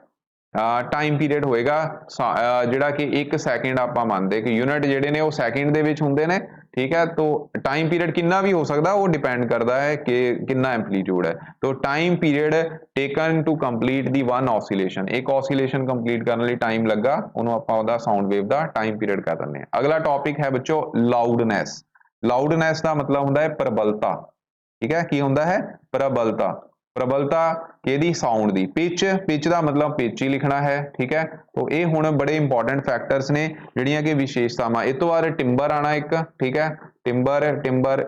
टाइम पीरियड होएगा जिहड़ा कि एक सैकेंड आपां मानते कि यूनिट जिहड़े ने वो सैकेंड दे विच हुंदे ने, ठीक है। तो टाइम पीरियड कितना भी हो सकता है, वो डिपेंड करता है कि कितना एंपलीट्यूड है। तो time period taken to complete the one oscillation, एक ऑसीलेशन कंप्लीट करने लई टाइम लगा, उन्होंने आपां उहदा साउंड वेव दा टाइम पीरियड कह दिंदे हैं। अगला टॉपिक है बच्चों लाउडनेस। लाउडनेस का मतलब हुंदा है प्रबलता, ठीक है। की हुंदा है प्रबलता, प्रबलता किहदी साउंड दी, पिच, पिच का मतलब पिच ही लिखना है, ठीक है। तो ये हुण बड़े इंपॉर्टेंट फैक्टर्स ने जिहड़ियां कि विशेषतावां, इस तो बाद टिंबर आना एक, ठीक है, टिंबर, टिंबर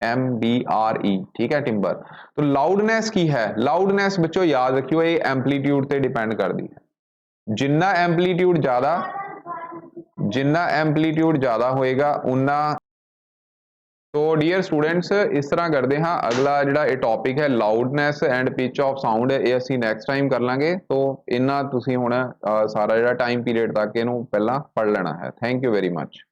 TIMBRE, ठीक है, टिंबर। तो लाउडनेस की है, लाउडनेस बच्चों याद रखियो ये एंपलीट्यूड ते डिपेंड करती है, जिन्ना एंपलीट्यूड ज़्यादा होएगा उन्ना। तो डियर स्टूडेंट्स इस तरह करते हाँ, अगला जिहड़ा ये टॉपिक है loudness and pitch of sound, ये असीं नैक्सट टाइम कर लांगे। तो इन्ना तुसीं हुण सारा जिहड़ा टाइम पीरियड तक इहनूं पहलां पढ़ लेना है। Thank you very much.